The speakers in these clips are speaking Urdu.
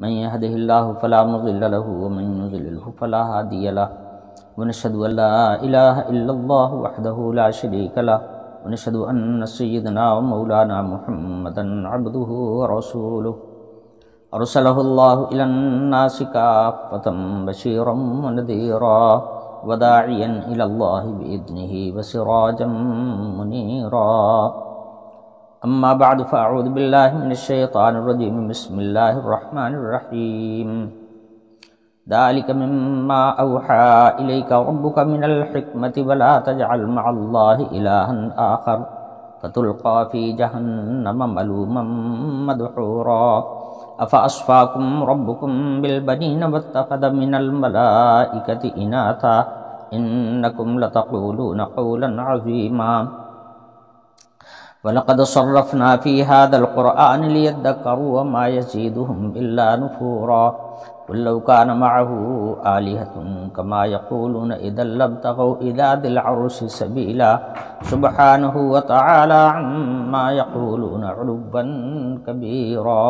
من يهده الله فلا مضل له ومن يضلله فلا هادي له ونشهد أن لا إله إلا الله وحده لا شريك له ونشهد أن سيدنا ومولانا محمدا عبده ورسوله أرسله الله إلى الناس كافة بشيرا ونذيرا وداعيا إلى الله بإذنه وسراجا منيرا أما بعد فأعوذ بالله من الشيطان الرجيم بسم الله الرحمن الرحيم ذلك مما أوحى إليك ربك من الحكمة ولا تجعل مع الله إلها آخر فتلقى في جهنم ملوما مدحورا أفأصفاكم ربكم بالبنين واتخذ من الملائكة إناثا إنكم لتقولون قولا عظيما وَلَقَدْ صَرَّفْنَا فِي هَذَا الْقُرْآنِ لِيَذَّكَّرُوا وَمَا يَزِيدُهُمْ إِلَّا نُفُورًا قُل لَّوْ كَانَ مَعَهُ آلِهَةٌ كَمَا يَقُولُونَ إِذًا لَّابْتَغَوْا إِلَىٰ ذِي الْعَرْشِ سَبِيلًا سُبْحَانَهُ وَتَعَالَىٰ عَمَّا يَقُولُونَ عُلُوًّا كَبِيرًا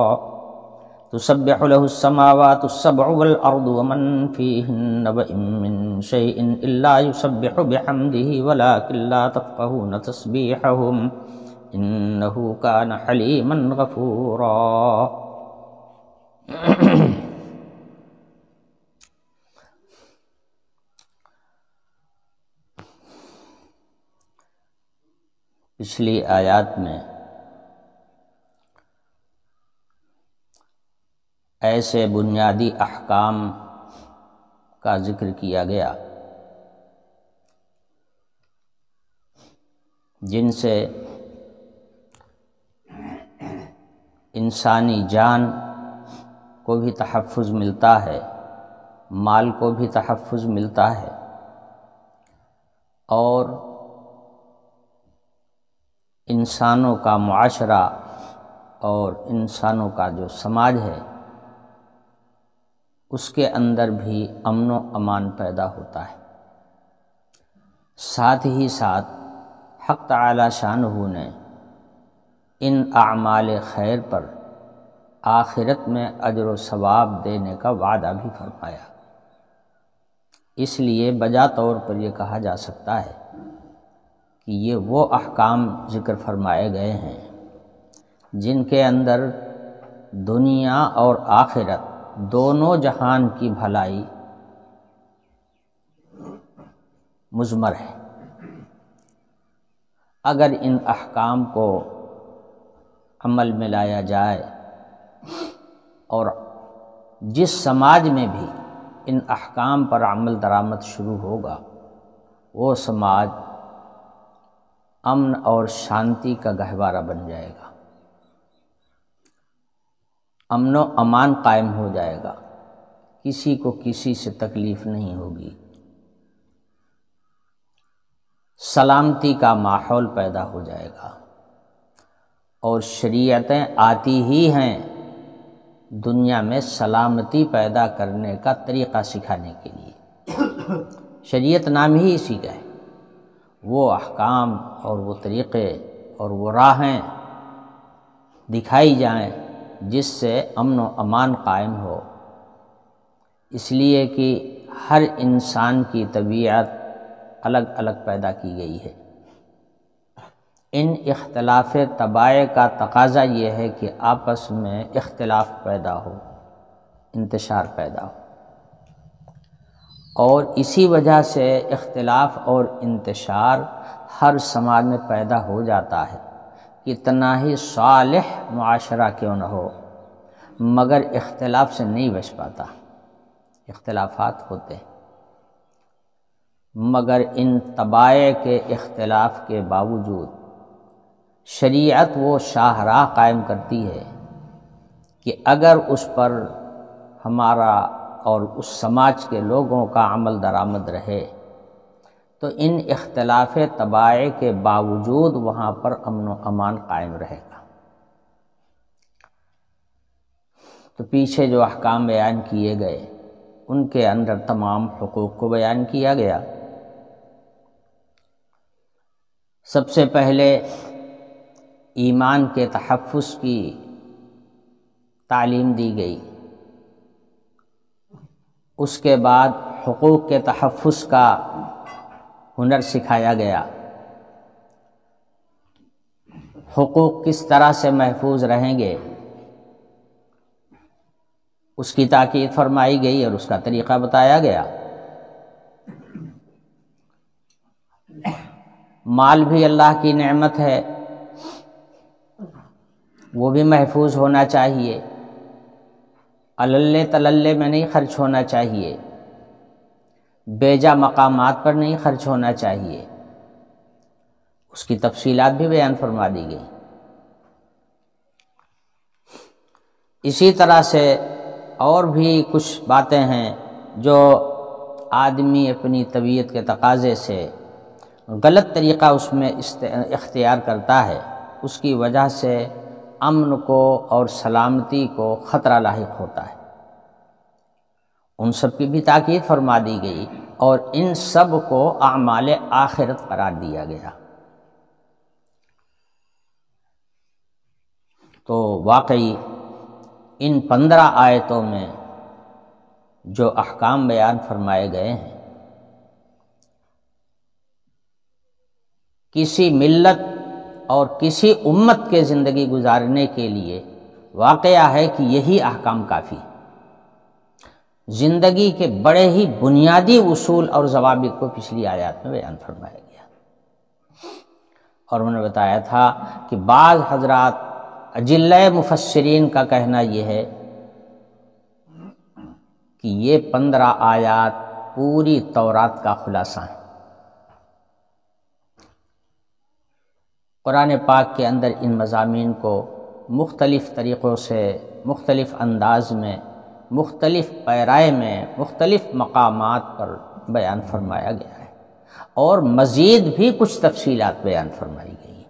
تُسَبِّحُ لَهُ السَّمَاوَاتُ السَّبْعُ وَالْأَرْضُ وَمَن فِيهِنَّ وَإِن مِّن شَيْءٍ إِلَّا يُسَبِّحُ بِحَمْدِهِ وَلَٰكِن لَّا تَفْقَهُونَ تَسْبِيحَهُمْ انہو کان حلیما غفورا۔ پچھلی آیات میں ایسے بنیادی احکام کا ذکر کیا گیا جن سے انسانی جان کو بھی تحفظ ملتا ہے، مال کو بھی تحفظ ملتا ہے، اور انسانوں کا معاشرہ اور انسانوں کا جو سماج ہے اس کے اندر بھی امن و امان پیدا ہوتا ہے۔ ساتھ ہی ساتھ حق تعالی شانہ نے ان اعمال خیر پر آخرت میں اجر و ثواب دینے کا وعدہ بھی فرمایا۔ اس لیے بجا طور پر یہ کہا جا سکتا ہے کہ یہ وہ احکام ذکر فرمائے گئے ہیں جن کے اندر دنیا اور آخرت دونوں جہان کی بھلائی مضمر ہے۔ اگر ان احکام کو عمل میں لایا جائے اور جس سماج میں بھی ان احکام پر عمل درآمد شروع ہوگا وہ سماج امن اور شانتی کا گہوارہ بن جائے گا، امن و امان قائم ہو جائے گا، کسی کو کسی سے تکلیف نہیں ہوگی، سلامتی کا ماحول پیدا ہو جائے گا، اور شریعتیں آتی ہی ہیں دنیا میں سلامتی پیدا کرنے کا طریقہ سکھانے کے لیے۔ شریعت نام ہی اسی کا ہے، وہ احکام اور وہ طریقے اور وہ راہیں دکھائی جائیں جس سے امن و امان قائم ہو، اس لیے کہ ہر انسان کی طبیعت الگ الگ پیدا کی گئی ہے۔ ان اختلاف طبائع کا تقاضا یہ ہے کہ آپس میں اختلاف پیدا ہو، انتشار پیدا ہو، اور اسی وجہ سے اختلاف اور انتشار ہر سماج میں پیدا ہو جاتا ہے۔ کتنا ہی صالح معاشرہ کیوں نہ ہو مگر اختلاف سے نہیں بچ پاتا، اختلافات ہوتے ہیں، مگر ان طبائع کے اختلاف کے باوجود شریعت وہ شاہراہ قائم کرتی ہے کہ اگر اس پر ہمارا اور اس سماج کے لوگوں کا عمل درآمد رہے تو ان اختلاف طبائع کے باوجود وہاں پر امن و امان قائم رہے گا۔ تو پیچھے جو احکام بیان کیے گئے ان کے اندر تمام حقوق کو بیان کیا گیا۔ سب سے پہلے ایمان کے تحفظ کی تعلیم دی گئی، اس کے بعد حقوق کے تحفظ کا ہنر سکھایا گیا، حقوق کس طرح سے محفوظ رہیں گے اس کی تاکید فرمائی گئی اور اس کا طریقہ بتایا گیا۔ مال بھی اللہ کی نعمت ہے، وہ بھی محفوظ ہونا چاہیے، اللے تللے میں نہیں خرچ ہونا چاہیے، بیجا مقامات پر نہیں خرچ ہونا چاہیے، اس کی تفصیلات بھی بیان فرما دی گئی۔ اسی طرح سے اور بھی کچھ باتیں ہیں جو آدمی اپنی طبیعت کے تقاضے سے غلط طریقہ اس میں اختیار کرتا ہے، اس کی وجہ سے امن کو اور سلامتی کو خطرہ لاحق ہوتا ہے، ان سب کی بھی تاکید فرما دی گئی اور ان سب کو اعمال آخرت قرار دیا گیا۔ تو واقعی ان 15 آیتوں میں جو احکام بیان فرمائے گئے ہیں، کسی ملت اور کسی امت کے زندگی گزارنے کے لیے واقعہ ہے کہ یہی احکام کافی ہے۔ زندگی کے بڑے ہی بنیادی اصول اور ضوابط کو پچھلی آیات میں بیان فرمایا گیا، اور انہوں نے بتایا تھا کہ بعض حضرات اجلۂ مفسرین کا کہنا یہ ہے کہ یہ 15 آیات پوری تورات کا خلاصہ ہیں۔ قرآن پاک کے اندر ان مضامین کو مختلف طریقوں سے، مختلف انداز میں، مختلف پیرائے میں، مختلف مقامات پر بیان فرمایا گیا ہے، اور مزید بھی کچھ تفصیلات بیان فرمائی گئی ہیں۔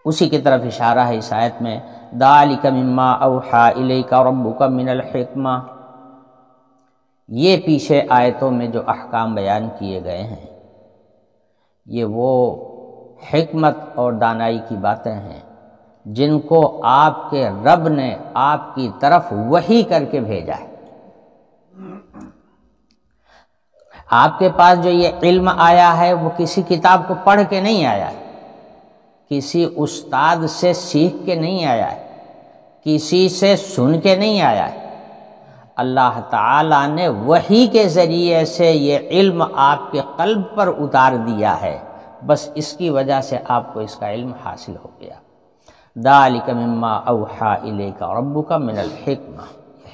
اسی کی طرف اشارہ ہے اس آیت میں، ذَلِكَ مِمَّا أَوْحَىٰ إِلَيْكَ رَبُّكَ مِنَ الْحِکْمَةِ، یہ پیچھے آیتوں میں جو احکام بیان کیے گئے ہیں یہ وہ حکمت اور دانائی کی باتیں ہیں جن کو آپ کے رب نے آپ کی طرف وحی کر کے بھیجا ہے۔ آپ کے پاس جو یہ علم آیا ہے وہ کسی کتاب کو پڑھ کے نہیں آیا ہے، کسی استاد سے سیکھ کے نہیں آیا ہے، کسی سے سن کے نہیں آیا ہے، اللہ تعالیٰ نے وحی کے ذریعے سے یہ علم آپ کے قلب پر اتار دیا ہے، بس اس کی وجہ سے آپ کو اس کا علم حاصل ہو گیا۔ ذَلِكَ مِمَّا أَوْحَىٰ إِلَيْكَ رَبُّكَ مِنَ الْحِکْمَةِ،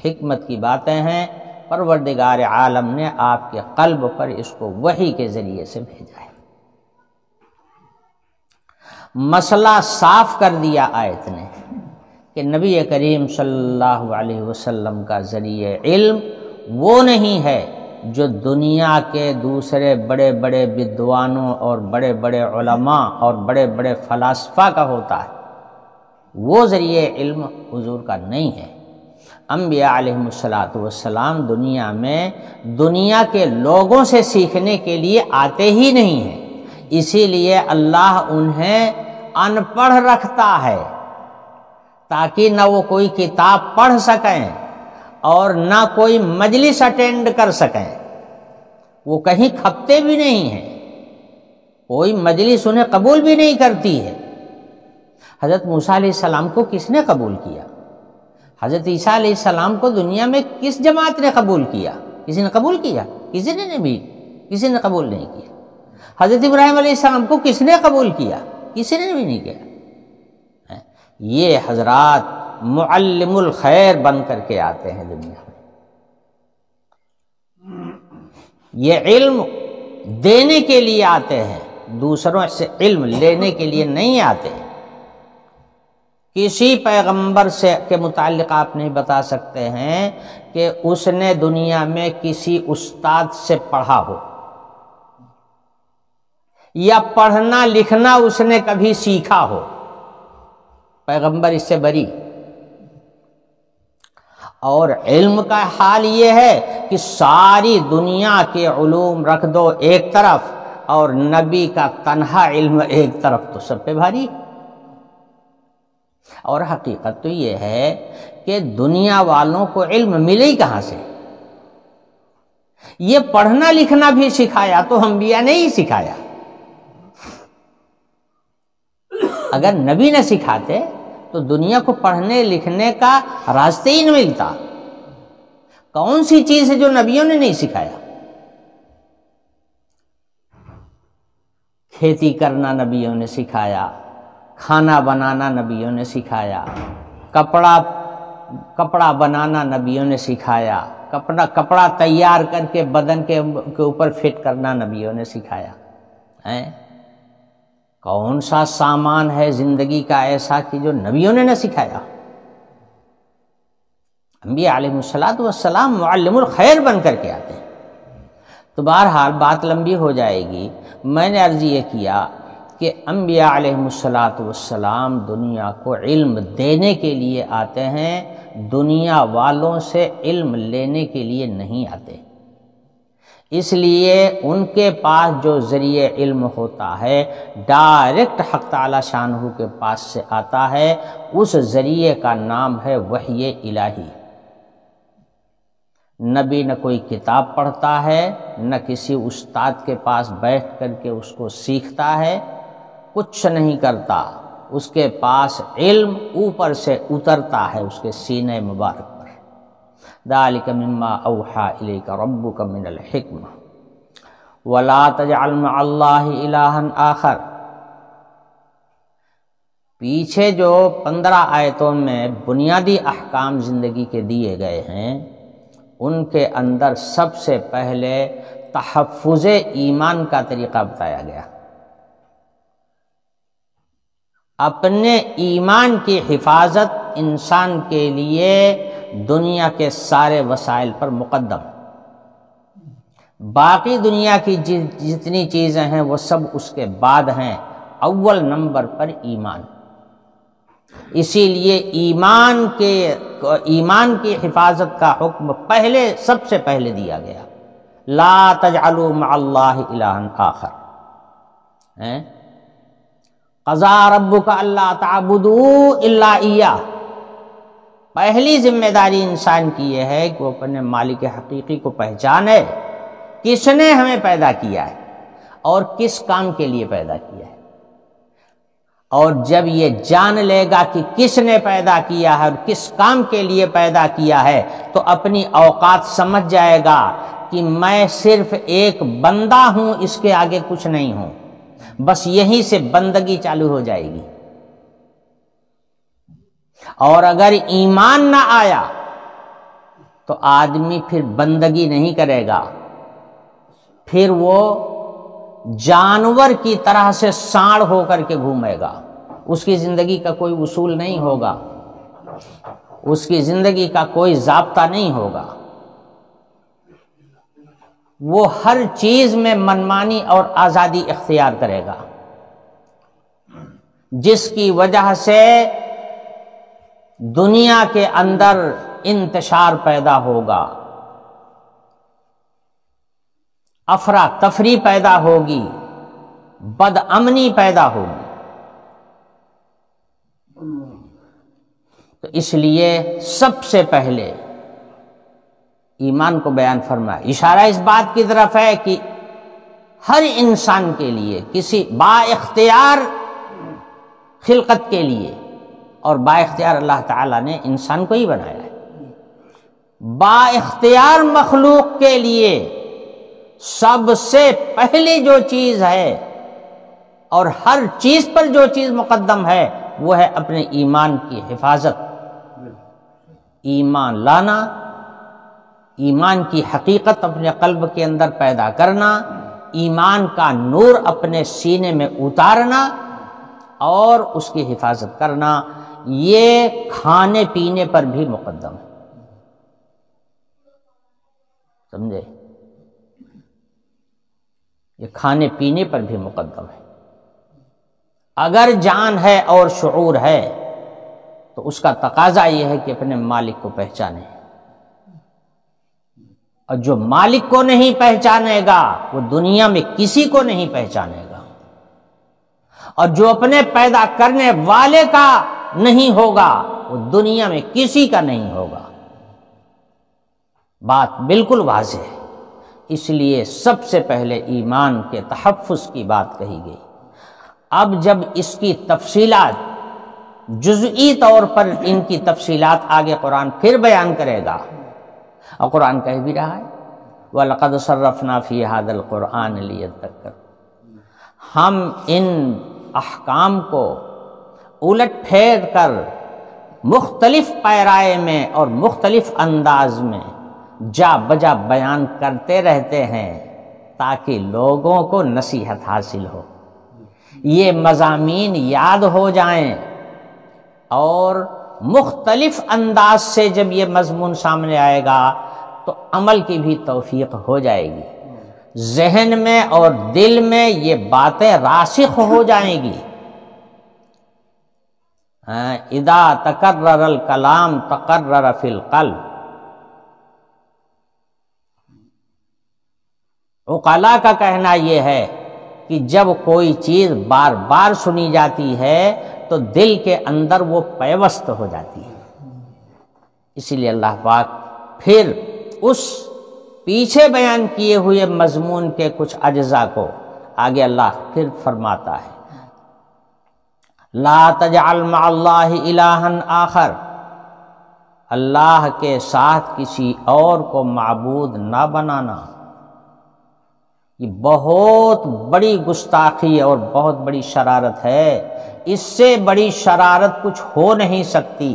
حکمت کی باتیں ہیں، پروردگار عالم نے آپ کے قلب پر اس کو وحی کے ذریعے سے بھیجا ہے۔ مسئلہ صاف کر دیا آیت نے کہ نبی کریم صلی اللہ علیہ وسلم کا ذریعہ علم وہ نہیں ہے جو دنیا کے دوسرے بڑے بڑے بدوانوں اور بڑے بڑے علماء اور بڑے بڑے فلاسفہ کا ہوتا ہے، وہ ذریعہ علم حضور کا نہیں ہے۔ انبیاء علیہم السلام دنیا میں دنیا کے لوگوں سے سیکھنے کے لیے آتے ہی نہیں ہیں، اسی لیے اللہ انہیں ان پڑھ رکھتا ہے تاکہ نہ وہ کوئی کتاب پڑھ سکیں اور نہ کوئی مجلس اٹینڈ کر سکیں، وہ کہیں کھپتے بھی نہیں ہیں، کوئی مجلس انہیں قبول بھی نہیں کرتی ہے۔ حضرت موسیٰ علیہ السلام کو کس نے قبول کیا؟ حضرت عیسیٰ علیہ السلام کو دنیا میں کس جماعت نے قبول کیا؟ کسی نے قبول کیا؟ کسی نے قبول نہیں کیا۔ حضرت ابراہیم علیہ السلام کو کس نے قبول کیا؟ کسی نے بھی نہیں کیا۔ یہ حضرات معلم الخیر بن کر کے آتے ہیں دنیا میں، یہ علم دینے کے لیے آتے ہیں، دوسروں سے علم لینے کے لیے نہیں آتے ہیں۔ کسی پیغمبر سے کے متعلق آپ نہیں بتا سکتے ہیں کہ اس نے دنیا میں کسی استاد سے پڑھا ہو یا پڑھنا لکھنا اس نے کبھی سیکھا ہو، پیغمبر اس سے بری۔ اور علم کا حال یہ ہے کہ ساری دنیا کے علوم رکھ دو ایک طرف اور نبی کا تنہا علم ایک طرف، تو سب پہ بھاری۔ اور حقیقت تو یہ ہے کہ دنیا والوں کو علم ملے ہی کہاں سے؟ یہ پڑھنا لکھنا بھی سکھایا تو انبیاء نے ہی سکھایا۔ اگر نبی نہ سکھاتے تو دنیا کو پڑھنے لکھنے کا راستے ہی نہ ملتا۔ کون سی چیز ہے جو نبیوں نے نہیں سکھایا؟ کھیتی کرنا نبیوں نے سکھایا، کھانا بنانا نبیوں نے سکھایا، کپڑا بنانا نبیوں نے سکھایا، کپڑا تیار کر کے بدن کے اوپر فٹ کرنا نبیوں نے سکھایا۔ کون سا سامان ہے زندگی کا ایسا کہ جو نبیوں نے نہ سکھایا؟ انبیاء علیہ الصلوۃ والسلام معلم الخیر بن کر کے آتے ہیں۔ تو بہرحال بات لمبی ہو جائے گی، میں نے عرض یہ کیا کہ انبیاء علیہ الصلوۃ والسلام دنیا کو علم دینے کے لیے آتے ہیں، دنیا والوں سے علم لینے کے لیے نہیں آتے۔ اس لیے ان کے پاس جو ذریعہ علم ہوتا ہے ڈائریکٹ حق تعالی شانہ کے پاس سے آتا ہے، اس ذریعے کا نام ہے وحی الہی۔ نبی نہ کوئی کتاب پڑھتا ہے، نہ کسی استاد کے پاس بیٹھ کر کے اس کو سیکھتا ہے، کچھ نہیں کرتا، اس کے پاس علم اوپر سے اترتا ہے اس کے سینے مبارک پر۔ ذالک مما اوحی الیک ربک من الحکمہ ولا تجعل مع اللہ الہا آخر۔ پیچھے جو 15 آیتوں میں بنیادی احکام زندگی کے دیے گئے ہیں، ان کے اندر سب سے پہلے تحفظ ایمان کا طریقہ بتایا گیا۔ اپنے ایمان کی حفاظت انسان کے لیے دنیا کے سارے وسائل پر مقدم، باقی دنیا کی جتنی چیزیں ہیں وہ سب اس کے بعد ہیں، اول نمبر پر ایمان۔ اسی لیے ایمان کی حفاظت کا حکم سب سے پہلے دیا گیا، لا تجعلوا مع اللہ الہا آخر۔ قضا ربک الا تعبدوا الا ایاہ۔ پہلی ذمہ داری انسان کی یہ ہے کہ وہ اپنے مالک حقیقی کو پہچانے، کس نے ہمیں پیدا کیا ہے اور کس کام کے لیے پیدا کیا ہے۔ اور جب یہ جان لے گا کہ کس نے پیدا کیا ہے اور کس کام کے لیے پیدا کیا ہے، تو اپنی اوقات سمجھ جائے گا کہ میں صرف ایک بندہ ہوں، اس کے آگے کچھ نہیں ہوں، بس یہیں سے بندگی چالو ہو جائے گی۔ اور اگر ایمان نہ آیا تو آدمی پھر بندگی نہیں کرے گا، پھر وہ جانور کی طرح سے سانڑ ہو کر کے گھومے گا، اس کی زندگی کا کوئی اصول نہیں ہوگا، اس کی زندگی کا کوئی ضابطہ نہیں ہوگا، وہ ہر چیز میں منمانی اور آزادی اختیار کرے گا، جس کی وجہ سے دنیا کے اندر انتشار پیدا ہوگا، افراتفری پیدا ہوگی، بد امنی پیدا ہوگی۔ تو اس لیے سب سے پہلے ایمان کو بیان فرمایا۔ اشارہ اس بات کی طرف ہے کہ ہر انسان کے لیے، کسی با اختیار خلقت کے لیے، اور با اختیار اللہ تعالیٰ نے انسان کو ہی بنایا ہے، با اختیار مخلوق کے لیے سب سے پہلی جو چیز ہے اور ہر چیز پر جو چیز مقدم ہے وہ ہے اپنے ایمان کی حفاظت، ایمان لانا، ایمان کی حقیقت اپنے قلب کے اندر پیدا کرنا، ایمان کا نور اپنے سینے میں اتارنا اور اس کی حفاظت کرنا۔ یہ کھانے پینے پر بھی مقدم ہے، سمجھے؟ یہ کھانے پینے پر بھی مقدم ہے۔ اگر جان ہے اور شعور ہے تو اس کا تقاضا یہ ہے کہ اپنے مالک کو پہچانے، اور جو مالک کو نہیں پہچانے گا وہ دنیا میں کسی کو نہیں پہچانے گا، اور جو اپنے پیدا کرنے والے کا نہیں ہوگا وہ دنیا میں کسی کا نہیں ہوگا۔ بات بالکل واضح ہے۔ اس لیے سب سے پہلے ایمان کے تحفظ کی بات کہی گئی۔ اب جب اس کی تفصیلات جزئی طور پر ان کی تفصیلات آگے قرآن پھر بیان کرے گا، اور قرآن کہہ بھی رہا ہے وَلَقَدْ صَرَّفْنَا فِي هَذَا الْقُرْآنِ لِيَذَّكَّرُوا، ہم ان احکام کو الٹ پھیر کر مختلف پیرائے میں اور مختلف انداز میں جا بجا بیان کرتے رہتے ہیں تاکہ لوگوں کو نصیحت حاصل ہو، یہ مضامین یاد ہو جائیں، اور مختلف انداز سے جب یہ مضمون سامنے آئے گا تو عمل کی بھی توفیق ہو جائے گی، ذہن میں اور دل میں یہ باتیں راسخ ہو جائیں گی۔ اذا تکرر الکلام تقرر فی القلب، عقلاء کا کہنا یہ ہے کہ جب کوئی چیز بار بار سنی جاتی ہے تو دل کے اندر وہ پیوست ہو جاتی ہے۔ اسی لیے اللہ پاک پھر اس پیچھے بیان کیے ہوئے مضمون کے کچھ اجزاء کو آگے اللہ پھر فرماتا ہے لا تجعل مع اللہ الہا آخر، اللہ کے ساتھ کسی اور کو معبود نہ بنانا۔ یہ بہت بڑی گستاخی اور بہت بڑی شرارت ہے، اس سے بڑی شرارت کچھ ہو نہیں سکتی۔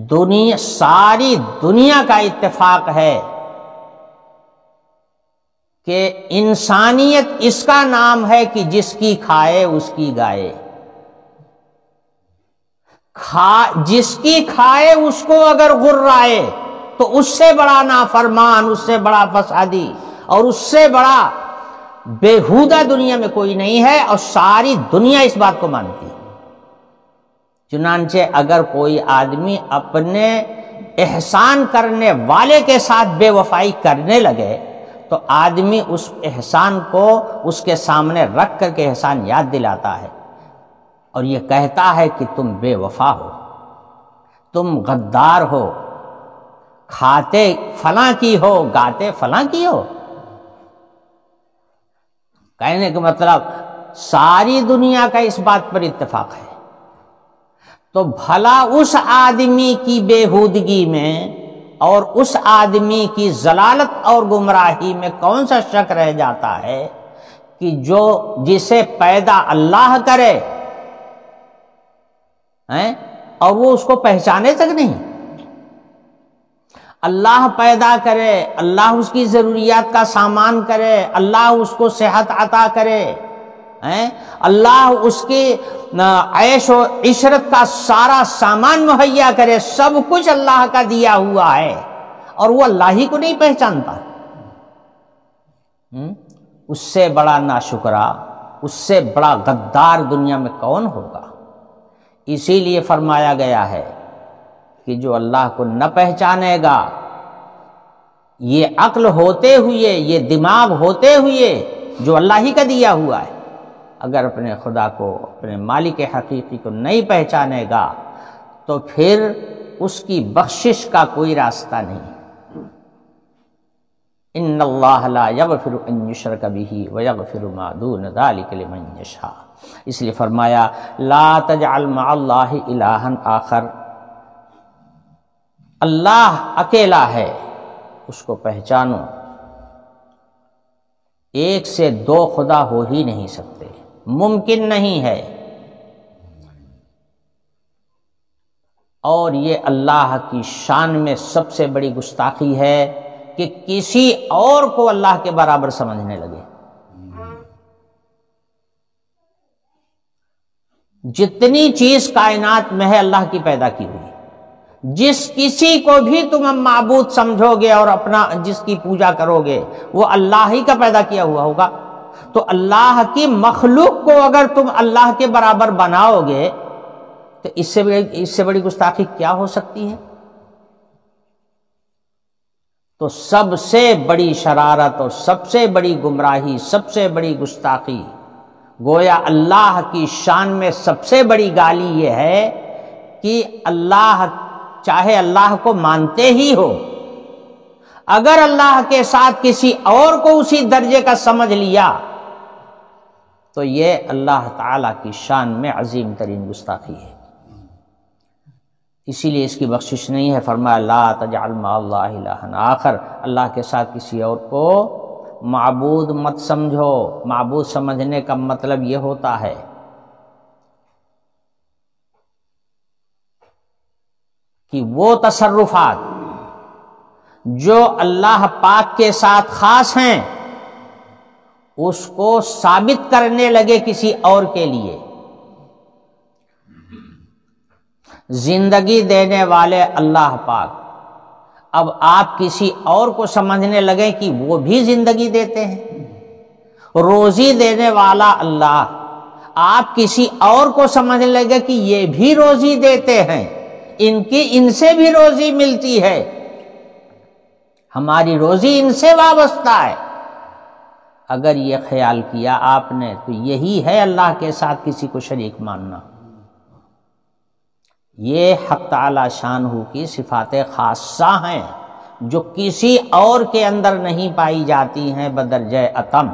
دنیا، ساری دنیا کا اتفاق ہے کہ انسانیت اس کا نام ہے کہ جس کی کھائے اس کی گائے، جس کی کھائے اس کو اگر غرائے تو اس سے بڑا نافرمان، اس سے بڑا فسادی اور اس سے بڑا بےہودہ دنیا میں کوئی نہیں ہے، اور ساری دنیا اس بات کو مانتی ہے۔ چنانچہ اگر کوئی آدمی اپنے احسان کرنے والے کے ساتھ بے وفائی کرنے لگے تو آدمی اس احسان کو اس کے سامنے رکھ کر کے احسان یاد دلاتا ہے اور یہ کہتا ہے کہ تم بے وفا ہو، تم غدار ہو، کھاتے فلاں کی ہو، گاتے فلاں کی ہو۔ کہنے کا مطلب ساری دنیا کا اس بات پر اتفاق ہے، تو بھلا اس آدمی کی بےہودگی میں اور اس آدمی کی ضلالت اور گمراہی میں کون سا شک رہ جاتا ہے کہ جو جسے پیدا اللہ کرے اور وہ اس کو پہچانے تک نہیں۔ اللہ پیدا کرے، اللہ اس کی ضروریات کا سامان کرے، اللہ اس کو صحت عطا کرے، اللہ اس کی عیش و عشرت کا سارا سامان مہیا کرے، سب کچھ اللہ کا دیا ہوا ہے، اور وہ اللہ ہی کو نہیں پہچانتا۔ اس سے بڑا ناشکرا، اس سے بڑا غدار دنیا میں کون ہوگا؟ اسی لیے فرمایا گیا ہے کہ جو اللہ کو نہ پہچانے گا، یہ عقل ہوتے ہوئے، یہ دماغ ہوتے ہوئے جو اللہ ہی کا دیا ہوا ہے، اگر اپنے خدا کو، اپنے مالک حقیقی کو نہیں پہچانے گا تو پھر اس کی بخشش کا کوئی راستہ نہیں۔ ان اللہ لا یغفر ان یشرک بہ ویغفر ما دون ذلک لمن یشاء، اس لیے فرمایا لا تجعل مع اللہ الہا آخر، اللہ اکیلا ہے، اس کو پہچانو، ایک سے دو خدا ہو ہی نہیں سکتے، ممکن نہیں ہے۔ اور یہ اللہ کی شان میں سب سے بڑی گستاخی ہے کہ کسی اور کو اللہ کے برابر سمجھنے لگے۔ جتنی چیز کائنات میں ہے اللہ کی پیدا کی ہوئی، جس کسی کو بھی تم معبود سمجھو گے اور اپنا جس کی پوجا کرو گے وہ اللہ ہی کا پیدا کیا ہوا ہوگا، تو اللہ کی مخلوق کو اگر تم اللہ کے برابر بناؤ گے تو اس سے بڑی گستاخی کیا ہو سکتی ہے؟ تو سب سے بڑی شرارت اور سب سے بڑی گمراہی، سب سے بڑی گستاخی گویا اللہ کی شان میں سب سے بڑی گالی یہ ہے کہ اللہ، چاہے اللہ کو مانتے ہی ہو، اگر اللہ کے ساتھ کسی اور کو اسی درجے کا سمجھ لیا تو یہ اللہ تعالی کی شان میں عظیم ترین گستاخی ہے۔ اسی لیے اس کی بخشش نہیں ہے۔ فرمایا لا تجعل مع اللہ الہا آخر، اللہ کے ساتھ کسی اور کو معبود مت سمجھو۔ معبود سمجھنے کا مطلب یہ ہوتا ہے کہ وہ تصرفات جو اللہ پاک کے ساتھ خاص ہیں اس کو ثابت کرنے لگے کسی اور کے لیے۔ زندگی دینے والے اللہ پاک، اب آپ کسی اور کو سمجھنے لگے کہ وہ بھی زندگی دیتے ہیں۔ روزی دینے والا اللہ، آپ کسی اور کو سمجھنے لگے کہ یہ بھی روزی دیتے ہیں، ان سے بھی روزی ملتی ہے، ہماری روزی ان سے وابستہ ہے۔ اگر یہ خیال کیا آپ نے تو یہی ہے اللہ کے ساتھ کسی کو شریک ماننا۔ یہ حق تعالی شانہ کی صفات خاصہ ہیں جو کسی اور کے اندر نہیں پائی جاتی ہیں، بدرجہ اتم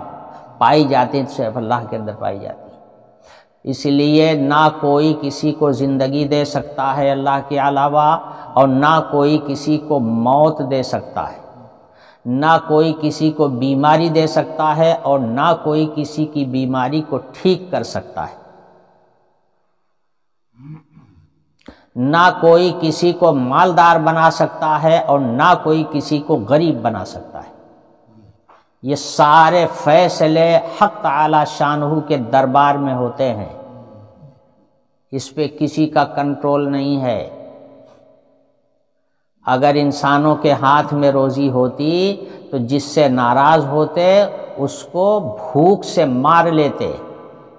پائی جاتی ہیں، صرف اللہ کے اندر پائی جاتی ہیں۔ اس لیے نہ کوئی کسی کو زندگی دے سکتا ہے اللہ کے علاوہ، اور نہ کوئی کسی کو موت دے سکتا ہے، نہ کوئی کسی کو بیماری دے سکتا ہے، اور نہ کوئی کسی کی بیماری کو ٹھیک کر سکتا ہے، نہ کوئی کسی کو مالدار بنا سکتا ہے، اور نہ کوئی کسی کو غریب بنا سکتا ہے۔ یہ سارے فیصلے حق تعالی شانہ کے دربار میں ہوتے ہیں، اس پہ کسی کا کنٹرول نہیں ہے۔ اگر انسانوں کے ہاتھ میں روزی ہوتی تو جس سے ناراض ہوتے اس کو بھوک سے مار لیتے،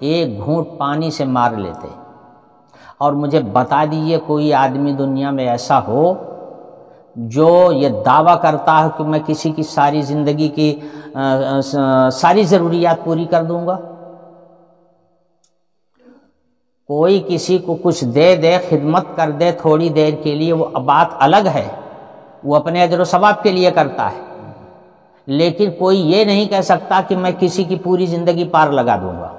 ایک گھونٹ پانی سے مار لیتے۔ اور مجھے بتا دیجئے کوئی آدمی دنیا میں ایسا ہو جو یہ دعویٰ کرتا ہے کہ میں کسی کی ساری زندگی کی ساری ضروریات پوری کر دوں گا۔ کوئی کسی کو کچھ دے دے، خدمت کر دے تھوڑی دیر کے لیے، وہ بات الگ ہے، وہ اپنے اجر و ثواب کے لیے کرتا ہے، لیکن کوئی یہ نہیں کہہ سکتا کہ میں کسی کی پوری زندگی پار لگا دوں گا،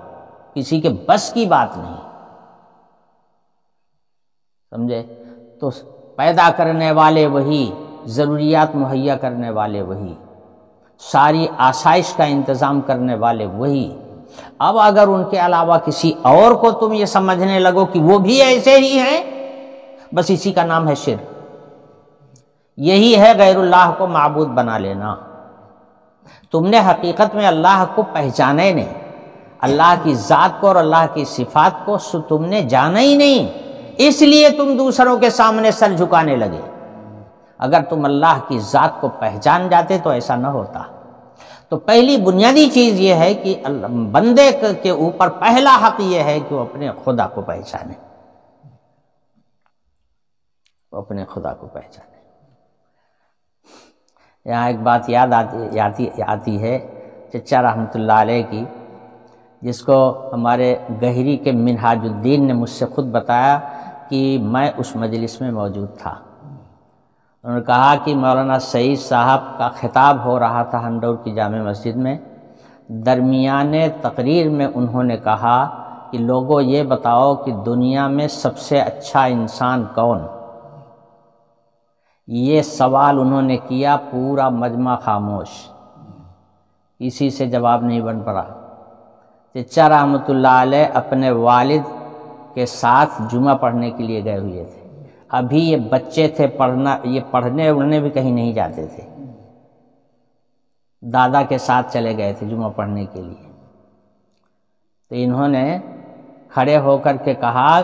کسی کے بس کی بات نہیں، سمجھے؟ تو پیدا کرنے والے وہی، ضروریات مہیا کرنے والے وہی، ساری آسائش کا انتظام کرنے والے وہی۔ اب اگر ان کے علاوہ کسی اور کو تم یہ سمجھنے لگو کہ وہ بھی ایسے ہی ہیں، بس اسی کا نام ہے شرک۔ یہی ہے غیر اللہ کو معبود بنا لینا۔ تم نے حقیقت میں اللہ کو پہچانا ہی نہیں، اللہ کی ذات کو اور اللہ کی صفات کو تم نے جانا ہی نہیں، اس لیے تم دوسروں کے سامنے سر جھکانے لگے۔ اگر تم اللہ کی ذات کو پہچان جاتے تو ایسا نہ ہوتا۔ تو پہلی بنیادی چیز یہ ہے کہ بندے کے اوپر پہلا حق یہ ہے کہ وہ اپنے خدا کو پہچانے، وہ اپنے خدا کو پہچانے۔ یہاں ایک بات یاد آتی ہے چچا رحمۃ اللہ علیہ کی، جس کو ہمارے گہری کے منہاج الدین نے مجھ سے خود بتایا کہ میں اس مجلس میں موجود تھا۔ انہوں نے کہا کہ مولانا سعید صاحب کا خطاب ہو رہا تھا ہنڈور کی جامع مسجد میں، درمیان تقریر میں انہوں نے کہا کہ لوگوں یہ بتاؤ کہ دنیا میں سب سے اچھا انسان کون؟ یہ سوال انہوں نے کیا، پورا مجمع خاموش، کسی سے جواب نہیں بن پڑا۔ چچا رحمۃ اللہ علیہ اپنے والد کے ساتھ جمعہ پڑھنے کے لیے گئے ہوئے تھے، ابھی یہ بچے تھے، پڑھنے اڑنے بھی کہیں نہیں جاتے تھے، دادا کے ساتھ چلے گئے تھے جمعہ پڑھنے کے لیے۔ تو انہوں نے کھڑے ہو کر کے کہا،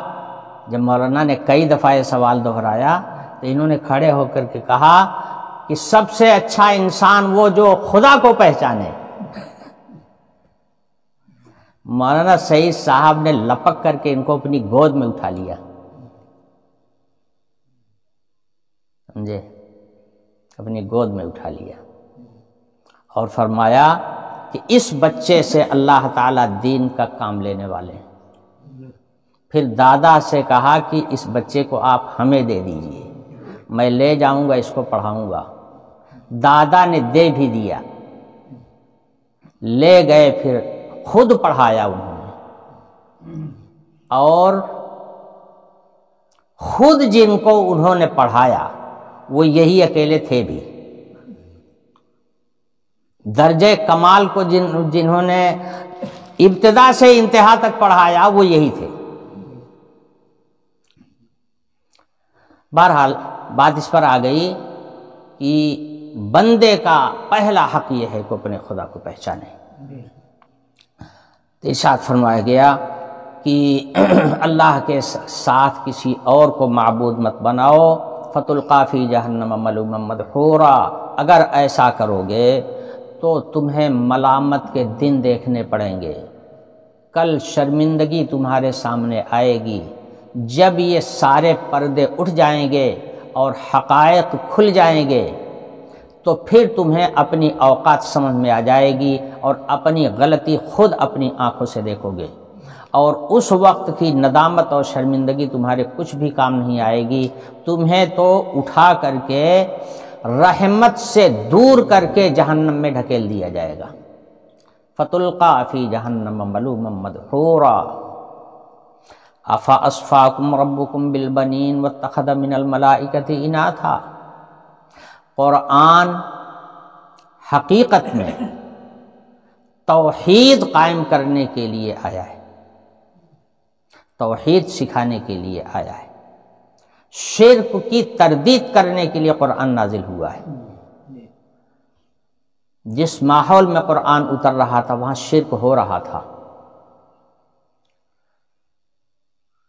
جب مولانا نے کئی دفعہ یہ سوال دہرایا تو انہوں نے کھڑے ہو کر کے کہا کہ سب سے اچھا انسان وہ جو خدا کو پہچانے۔ مولانا سعید صاحب نے لپک کر کے ان کو اپنی گود میں اٹھا لیا، سمجھے؟ اپنی گود میں اٹھا لیا اور فرمایا کہ اس بچے سے اللہ تعالیٰ دین کا کام لینے والے ہیں۔ پھر دادا سے کہا کہ اس بچے کو آپ ہمیں دے دیجئے، میں لے جاؤں گا، اس کو پڑھاؤں گا۔ دادا نے دے بھی دیا، لے گئے، پھر خود پڑھایا انہوں نے، اور خود جن کو انہوں نے پڑھایا وہ یہی اکیلے تھے بھی۔ درجہ کمال کو جنہوں نے ابتدا سے انتہا تک پڑھایا وہ یہی تھے۔ بہرحال بات اس پر آ گئی کہ بندے کا پہلا حق یہ ہے کہ اپنے خدا کو پہچانے۔ ارشاد فرمایا گیا کہ اللہ کے ساتھ کسی اور کو معبود مت بناؤ، فتلقی فی جہنم ملوما مدحورا، اگر ایسا کرو گے تو تمہیں ملامت کے دن دیکھنے پڑیں گے، کل شرمندگی تمہارے سامنے آئے گی، جب یہ سارے پردے اٹھ جائیں گے اور حقائق کھل جائیں گے تو پھر تمہیں اپنی اوقات سمجھ میں آ جائے گی اور اپنی غلطی خود اپنی آنکھوں سے دیکھو گے، اور اس وقت کی ندامت اور شرمندگی تمہارے کچھ بھی کام نہیں آئے گی، تمہیں تو اٹھا کر کے رحمت سے دور کر کے جہنم میں ڈھکیل دیا جائے گا۔ فتلقی فی جہنم ملوما مدحورا افاصفاکم ربکم بالبنین واتخذ من الملائکۃ اناثا۔ قرآن حقیقت میں توحید قائم کرنے کے لیے آیا ہے، توحید سکھانے کے لیے آیا ہے، شرک کی تردید کرنے کے لیے قرآن نازل ہوا ہے۔ جس ماحول میں قرآن اتر رہا تھا وہاں شرک ہو رہا تھا،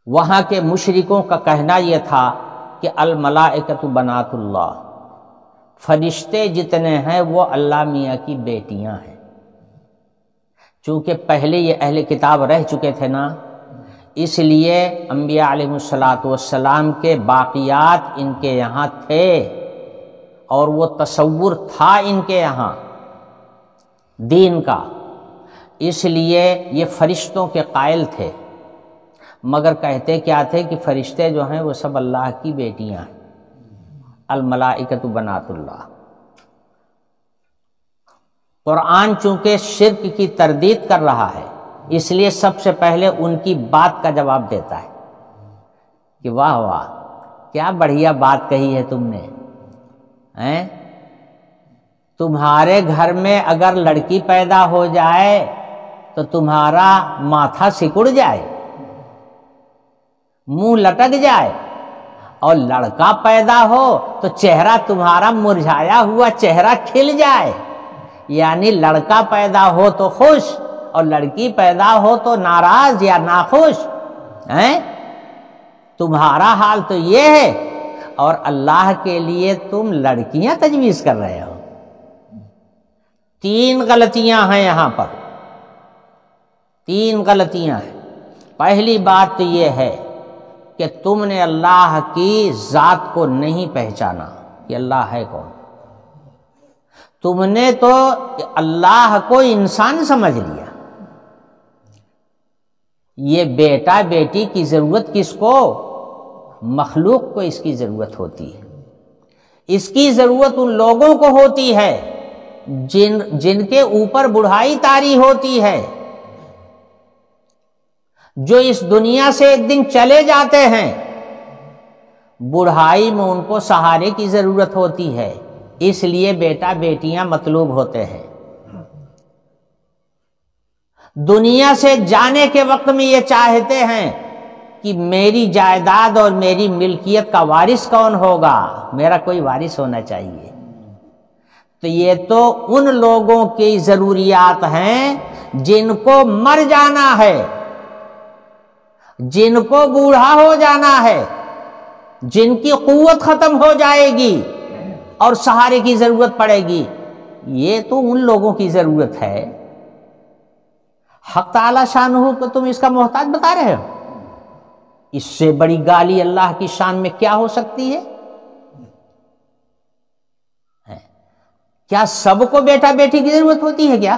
وہاں کے مشرکوں کا کہنا یہ تھا کہ الملائکۃ بنات اللہ، فرشتے جتنے ہیں وہ اللہ میاں کی بیٹیاں ہیں۔ چونکہ پہلے یہ اہل کتاب رہ چکے تھے نا، اس لیے انبیاء علیہ السلام کے باقیات ان کے یہاں تھے، اور وہ تصور تھا ان کے یہاں دین کا، اس لیے یہ فرشتوں کے قائل تھے، مگر کہتے کیا تھے کہ فرشتے جو ہیں وہ سب اللہ کی بیٹیاں ہیں، الملائکۃ بنات اللہ۔ قرآن چونکہ شرک کی تردید کر رہا ہے اس لیے سب سے پہلے ان کی بات کا جواب دیتا ہے کہ واہ واہ کیا بڑھیا بات کہی ہے تم نے، تمہارے گھر میں اگر لڑکی پیدا ہو جائے تو تمہارا ماتھا سکڑ جائے، منہ لٹک جائے، اور لڑکا پیدا ہو تو چہرہ تمہارا مرجھایا ہوا چہرہ کھل جائے، یعنی لڑکا پیدا ہو تو خوش اور لڑکی پیدا ہو تو ناراض یا ناخوش، تمہارا حال تو یہ ہے، اور اللہ کے لیے تم لڑکیاں تجویز کر رہے ہو۔ تین غلطیاں ہیں یہاں پر، تین غلطیاں ہیں۔ پہلی بات تو یہ ہے کہ تم نے اللہ کی ذات کو نہیں پہچانا کہ اللہ ہے کون، تم نے تو اللہ کو انسان سمجھ لیا۔ یہ بیٹا بیٹی کی ضرورت کس کو؟ مخلوق کو اس کی ضرورت ہوتی ہے، اس کی ضرورت ان لوگوں کو ہوتی ہے جن کے اوپر بوڑھائی طاری ہوتی ہے، جو اس دنیا سے ایک دن چلے جاتے ہیں، بوڑھائی میں ان کو سہارے کی ضرورت ہوتی ہے، اس لیے بیٹا بیٹیاں مطلوب ہوتے ہیں۔ دنیا سے جانے کے وقت میں یہ چاہتے ہیں کہ میری جائیداد اور میری ملکیت کا وارث کون ہوگا، میرا کوئی وارث ہونا چاہیے۔ تو یہ تو ان لوگوں کی ضروریات ہیں جن کو مر جانا ہے، جن کو بوڑھا ہو جانا ہے، جن کی قوت ختم ہو جائے گی اور سہارے کی ضرورت پڑے گی، یہ تو ان لوگوں کی ضرورت ہے۔ حق تعالی شانہ کو تم اس کا محتاج بتا رہے ہو؟ اس سے بڑی گالی اللہ کی شان میں کیا ہو سکتی ہے؟ کیا سب کو بیٹا بیٹی کی ضرورت ہوتی ہے کیا؟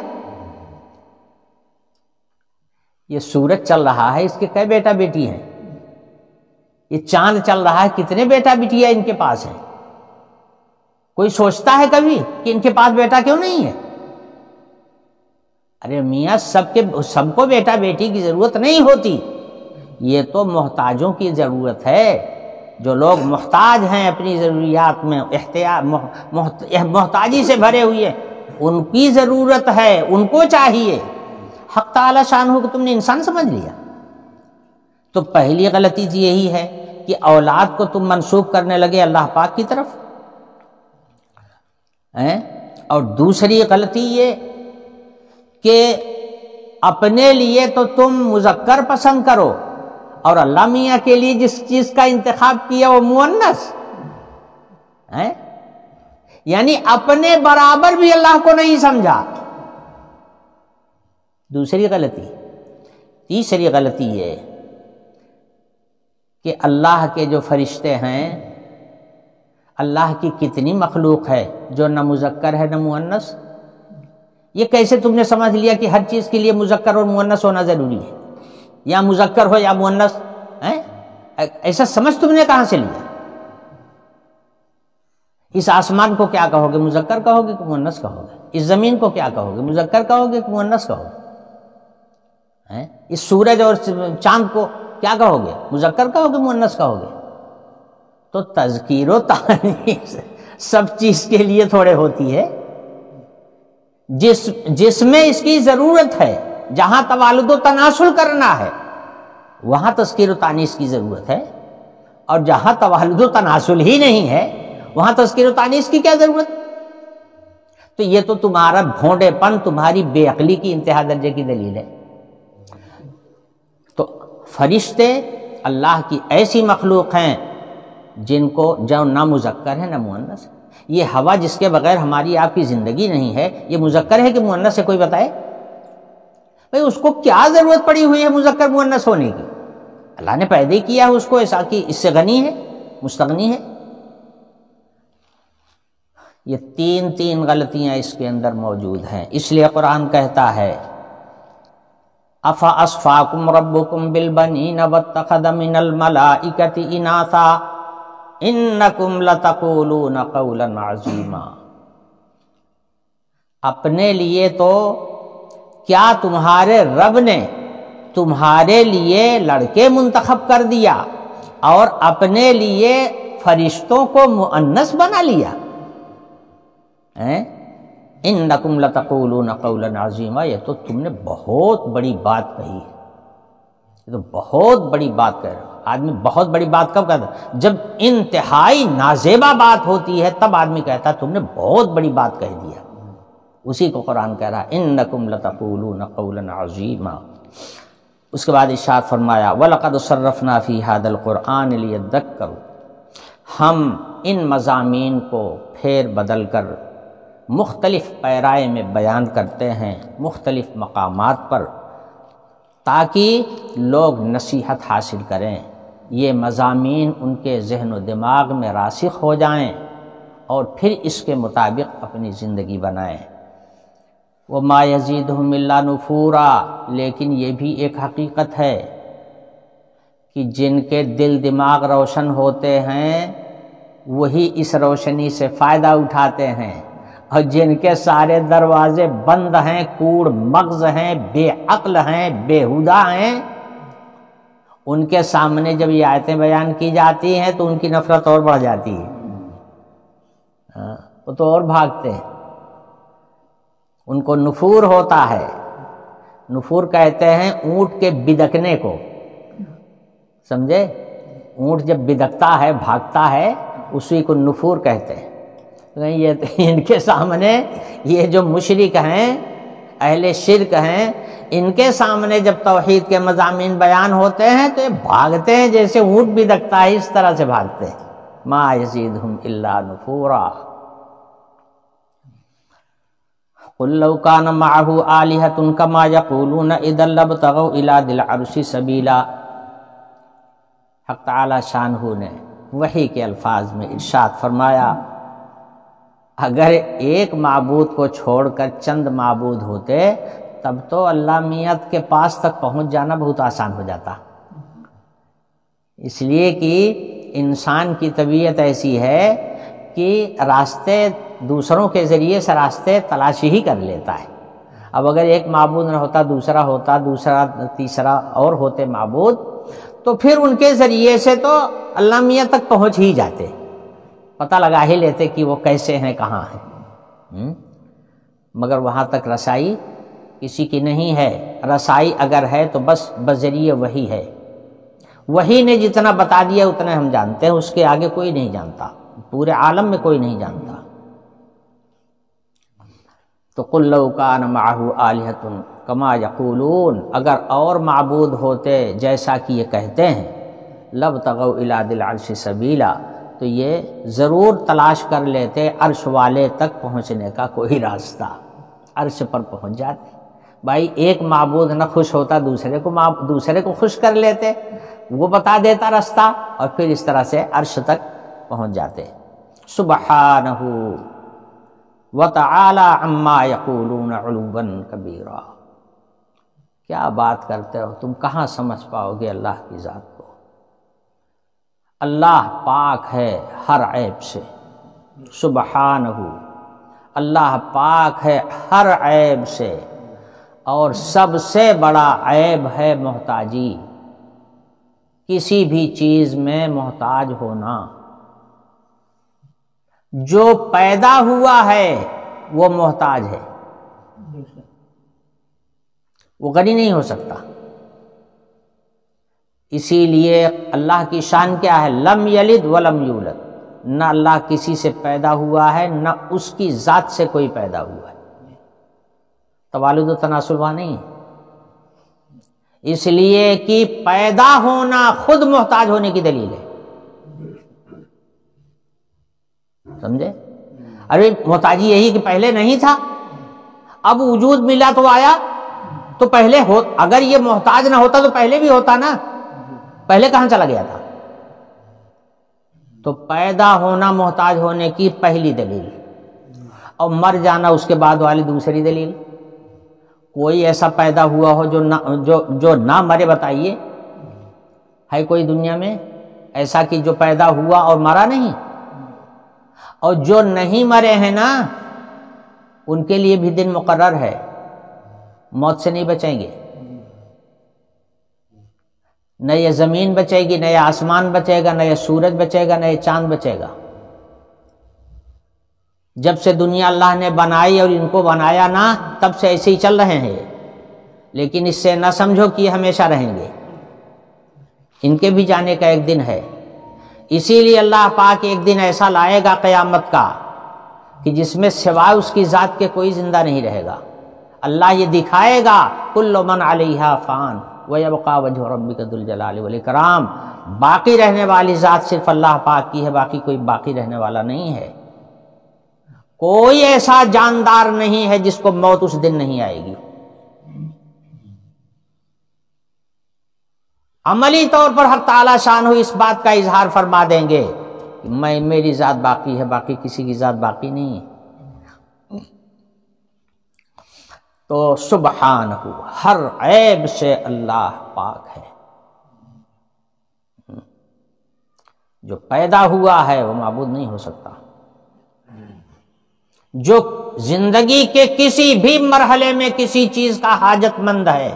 یہ سورج چل رہا ہے، اس کے کئی بیٹا بیٹی ہیں؟ یہ چاند چل رہا ہے، کتنے بیٹا بیٹیاں ان کے پاس ہیں؟ کوئی سوچتا ہے کبھی کہ ان کے پاس بیٹا کیوں نہیں ہے؟ ارے میاں سب کو بیٹا بیٹی کی ضرورت نہیں ہوتی، یہ تو محتاجوں کی ضرورت ہے، جو لوگ محتاج ہیں اپنی ضروریات میں محتاجی سے بھرے ہوئے ہیں، ان کی ضرورت ہے، ان کو چاہیے۔ حق تعالی شانہ کو تم نے انسان سمجھ لیا۔ تو پہلی غلطی یہی ہے کہ اولاد کو تم منسوب کرنے لگے اللہ پاک کی طرف، اور دوسری غلطی یہ کہ اپنے لیے تو تم مذکر پسند کرو اور اللہ میاں کے لیے جس چیز کا انتخاب کیا وہ مؤنث، یعنی اپنے برابر بھی اللہ کو نہیں سمجھا، دوسری غلطی۔ تیسری غلطی یہ کہ اللہ کے جو فرشتے ہیں، اللہ کی کتنی مخلوق ہے جو نہ مذکر ہے نہ مؤنث، یہ کیسے تم نے سمجھ لیا کہ ہر چیز کے لیے مذکر اور مؤنث ہونا ضروری ہے، یا مذکر ہو یا مؤنث؟ ایسا سمجھ تم نے کہاں سے لیا؟ اس آسمان کو کیا کہو گے، مذکر کہو گے کہ مؤنث کہو گے؟ اس زمین کو کیا کہو گے، مذکر کہو گے کہ مؤنث کہو گے؟ اس سورج اور چاند کو کیا کہو گے، مذکر کہو گے مؤنث کہو گے؟ تو تذکیر و تانیث سب چیز کے لیے تھوڑے ہوتی ہے، جس میں اس کی ضرورت ہے، جہاں توالد و تناسل کرنا ہے وہاں تذکیر و تانیث کی ضرورت ہے، اور جہاں توالد و تناسل ہی نہیں ہے وہاں تذکیر و تانیث کی کیا ضرورت؟ تو یہ تو تمہارا بھونڈے پن، تمہاری بے عقلی کی انتہا درجے کی دلیل ہے۔ تو فرشتے اللہ کی ایسی مخلوق ہیں جن کو جو نہ مذکر ہے نہ مؤنث۔ یہ ہوا جس کے بغیر ہماری آپ کی زندگی نہیں ہے، یہ مذکر ہے کہ مؤنث ہے؟ کوئی بتائے بھئی، اس کو کیا ضرورت پڑی ہوئی ہے مذکر مؤنث ہونے کی؟ اللہ نے پیدا ہی کیا ہے اس کو ایسا کہ اس سے غنی ہے، مستغنی ہے۔ یہ تین غلطیاں اس کے اندر موجود ہیں، اس لیے قرآن کہتا ہے افاصفاکم ربکم بالبنین واتخذ من الملائکۃ اناثا انکم لتقولون قولا عظیما۔ اپنے لیے تو کیا تمہارے رب نے تمہارے لیے لڑکے منتخب کر دیا اور اپنے لیے فرشتوں کو مؤنث بنا لیا؟ انکم لتقولون قولا عظیما، یہ تو تم نے بہت بڑی بات کہی ہے، یہ تو بہت بڑی بات کہہ رہے ہو۔ آدمی بہت بڑی بات کب کہتا ہے؟ جب انتہائی نازیبا بات ہوتی ہے تب آدمی کہتا ہے تم نے بہت بڑی بات کہہ دیا، اسی کو قرآن کہہ رہا ہے انکم لتقولون قولا عظیما۔ اس کے بعد ارشاد فرمایا وَلَقَدْ صَرَّفْنَا فِي هَذَا الْقُرْآنِ لِيَذَّكَّرُوا، ہم ان مضامین کو پھیر بدل کر مختلف پیرائے میں بیان کرتے ہیں، مختلف مقامات پر، تاکہ لوگ نصیحت حاصل کریں، یہ مضامین ان کے ذہن و دماغ میں راسخ ہو جائیں اور پھر اس کے مطابق اپنی زندگی بنائیں۔ وَمَا يَزِيدُهُمْ إِلَّا نُفُورًا، لیکن یہ بھی ایک حقیقت ہے کہ جن کے دل دماغ روشن ہوتے ہیں وہی اس روشنی سے فائدہ اٹھاتے ہیں، اور جن کے سارے دروازے بند ہیں، کوڑ مغز ہیں، بے عقل ہیں، بےہودہ ہیں، ان کے سامنے جب یہ آیتیں بیان کی جاتی ہیں تو ان کی نفرت اور بڑھ جاتی ہے، وہ تو اور بھاگتے ہیں، ان کو نفور ہوتا ہے۔ نفور کہتے ہیں اونٹ کے بدکنے کو، سمجھے؟ اونٹ جب بدکتا ہے، بھاگتا ہے، اسی کو نفور کہتے ہیں۔ یہ ان کے سامنے یہ جو مشرک ہیں، اہل شرک ہیں، ان کے سامنے جب توحید کے مضامین بیان ہوتے ہیں تو یہ بھاگتے ہیں جیسے اونٹ بدکتا ہے، اس طرح سے بھاگتے ہیں۔ ما یزیدہم الا نفورا قل لو کان معہ آلہۃ کما یقولون اذا لابتغوا الی ذی العرش سبیلا۔ حق تعالی شانہ نے وحی کے الفاظ میں ارشاد فرمایا اگر ایک معبود کو چھوڑ کر چند معبود ہوتے تب تو اللہ میت کے پاس تک پہنچ جانا بہت آسان ہو جاتا، اس لیے کہ انسان کی طبیعت ایسی ہے کہ راستے دوسروں کے ذریعے سے راستے تلاشی ہی کر لیتا ہے۔ اب اگر ایک معبود نہ ہوتا، دوسرا ہوتا، دوسرا تیسرا اور ہوتے معبود، تو پھر ان کے ذریعے سے تو اللہ میاں تک پہنچ ہی جاتے، پتہ لگا ہی لیتے کہ وہ کیسے ہیں، کہاں ہیں۔ مگر وہاں تک رسائی کسی کی نہیں ہے۔ رسائی اگر ہے تو بس بذریعہ وحی ہے، وحی نے جتنا بتا دیا اتنا ہم جانتے ہیں، اس کے آگے کوئی نہیں جانتا، پورے عالم میں کوئی نہیں جانتا۔ تو قل لو کان معہ آلہۃ کما یقولون، اگر اور معبود ہوتے جیسا کہ یہ کہتے ہیں، لابتغوا الی ذی العرش سبیلا، تو یہ ضرور تلاش کر لیتے عرش والے تک پہنچنے کا کوئی راستہ، عرش پر پہنچ جاتے۔ بھائی ایک معبود نہ خوش ہوتا دوسرے کو خوش کر لیتے، وہ بتا دیتا راستہ، اور پھر اس طرح سے عرش تک پہنچ جاتے۔ سبحانہ وتعالی عما یقولون علوا کبیرا، کیا بات کرتے ہو تم، کہاں سمجھ پاؤ گے اللہ کی ذات کو۔ اللہ پاک ہے ہر عیب سے، سبحانہ، اللہ پاک ہے ہر عیب سے، اور سب سے بڑا عیب ہے محتاجی، کسی بھی چیز میں محتاج ہونا۔ جو پیدا ہوا ہے وہ محتاج ہے، وہ غنی نہیں ہو سکتا۔ اسی لیے اللہ کی شان کیا ہے، لم یلد ولم یولد، نہ اللہ کسی سے پیدا ہوا ہے، نہ اس کی ذات سے کوئی پیدا ہوا ہے۔ توالد و تناسل وہاں نہیں ہے، اس لیے کہ پیدا ہونا خود محتاج ہونے کی دلیل ہے، سمجھے؟ ارے محتاجی یہی کہ پہلے نہیں تھا، اب وجود ملا تو آیا، تو پہلے اگر یہ محتاج نہ ہوتا تو پہلے بھی ہوتا نا، پہلے کہاں چلا گیا تھا؟ تو پیدا ہونا محتاج ہونے کی پہلی دلیل، اور مر جانا اس کے بعد والی دوسری دلیل۔ کوئی ایسا پیدا ہوا ہو جو نہ مرے، بتائیے ہے کوئی دنیا میں ایسا کہ جو پیدا ہوا اور مرا نہیں؟ اور جو نہیں مرے ہیں نا، ان کے لیے بھی دن مقرر ہے، موت سے نہیں بچیں گے، نہ یہ زمین بچے گی، نہ یہ آسمان بچے گا، نہ یہ سورج بچے گا، نہ یہ چاند بچے گا۔ جب سے دنیا اللہ نے بنائی اور ان کو بنایا نا، تب سے ایسے ہی چل رہے ہیں، لیکن اس سے نہ سمجھو کہ یہ ہمیشہ رہیں گے، ان کے بھی جانے کا ایک دن ہے۔ اسی لیے اللہ پاک ایک دن ایسا لائے گا قیامت کا کہ جس میں سوائے اس کی ذات کے کوئی زندہ نہیں رہے گا۔ اللہ یہ دکھائے گا، کل من علیہا فان ویبقى وجہ ربک ذو الجلال والاکرام، باقی رہنے والی ذات صرف اللہ پاک کی ہے، باقی کوئی باقی رہنے والا نہیں ہے۔ کوئی ایسا جاندار نہیں ہے جس کو موت اس دن نہیں آئے گی۔ عملی طور پر حق تعالی شان ہو اس بات کا اظہار فرما دیں گے کہ میری ذات باقی ہے، باقی کسی کی ذات باقی نہیں ہے۔ تو سبحانہ، ہر عیب سے اللہ پاک ہے۔ جو پیدا ہوا ہے وہ معبود نہیں ہو سکتا، جو زندگی کے کسی بھی مرحلے میں کسی چیز کا حاجت مند ہے،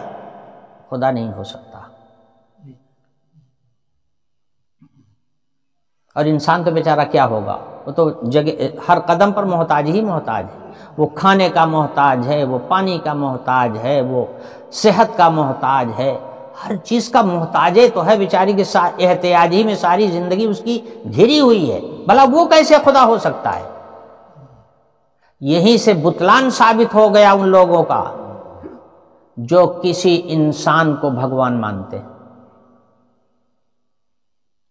خدا نہیں ہو سکتا۔ اور انسان تو بیچارہ کیا ہوگا، وہ تو ہر قدم پر محتاج ہی محتاج ہے، وہ کھانے کا محتاج ہے، وہ پانی کا محتاج ہے، وہ صحت کا محتاج ہے، ہر چیز کا محتاج ہے۔ تو ہے بیچاری کے احتیاج ہی میں ساری زندگی اس کی گھری ہوئی ہے، بھلا وہ کیسے خدا ہو سکتا ہے؟ یہیں سے بطلان ثابت ہو گیا ان لوگوں کا جو کسی انسان کو بھگوان مانتے ہیں۔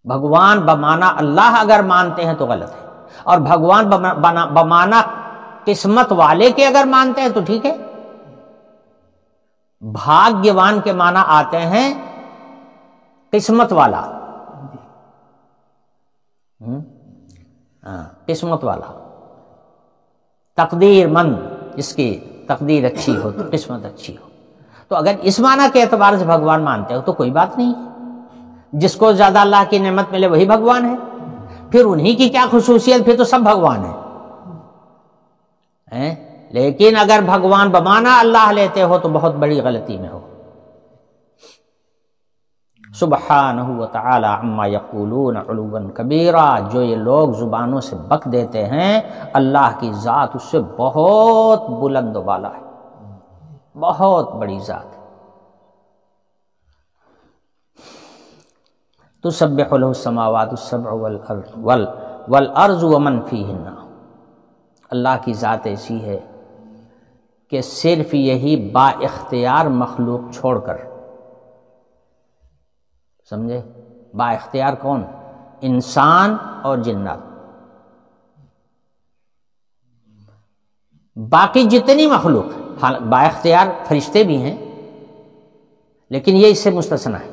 بھگوان بمانا اللہ اگر مانتے ہیں تو غلط ہے، اور بھگوان بمانا قسمت والے کے اگر مانتے ہیں تو ٹھیک ہے۔ بھاگیوان کے معنی آتے ہیں قسمت والا، قسمت والا، تقدیر مند، جس کی تقدیر اچھی ہو تو قسمت اچھی ہو. تو اگر اس معنی کے اعتبار سے بھگوان مانتے ہو تو کوئی بات نہیں. جس کو زیادہ اللہ کی نعمت ملے وہی بھگوان ہے. پھر انہی کی کیا خصوصیت، پھر تو سب بھگوان ہیں. لیکن اگر بھگوان بمانا اللہ لیتے ہو تو بہت بڑی غلطی میں ہو. سبحانہ وتعالی عما یقولون علوا کبیرا، جو یہ لوگ زبانوں سے بک دیتے ہیں اللہ کی ذات اس سے بہت بلند و بالا ہے، بہت بڑی ذات ہے. تسبح له السماوات السبع والارض ومن فیہن. اللہ کی ذات ایسی ہے کہ صرف یہی با اختیار مخلوق چھوڑ کر، سمجھے، با اختیار کون؟ انسان اور جنات. باقی جتنی مخلوق با اختیار فرشتے بھی ہیں لیکن یہ اس سے مستثنی ہے.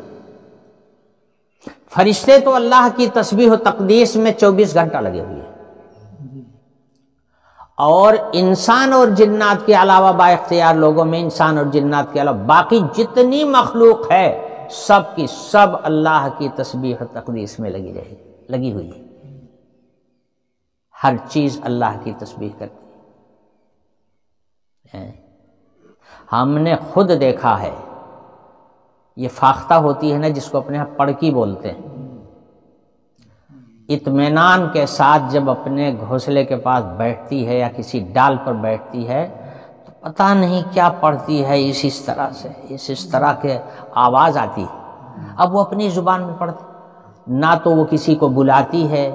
فرشتے تو اللہ کی تسبیح و تقدیس میں 24 گھنٹہ لگے ہوئے ہیں، اور انسان اور جنات کے علاوہ با اختیار لوگوں میں انسان اور جنات کے علاوہ باقی جتنی مخلوق ہے سب کی سب اللہ کی تسبیح و تقدیس میں لگی ہوئی ہے. ہر چیز اللہ کی تسبیح کرتی ہے. ہم نے خود دیکھا ہے، یہ فاختہ ہوتی ہے نا جس کو اپنے یہاں پڑکی بولتے ہیں، اطمینان کے ساتھ جب اپنے گھونسلے کے پاس بیٹھتی ہے یا کسی ڈال پر بیٹھتی ہے تو پتہ نہیں کیا پڑھتی ہے، اس طرح سے اس طرح کے آواز آتی ہے. اب وہ اپنی زبان میں پڑھتی، نہ تو وہ کسی کو بلاتی ہے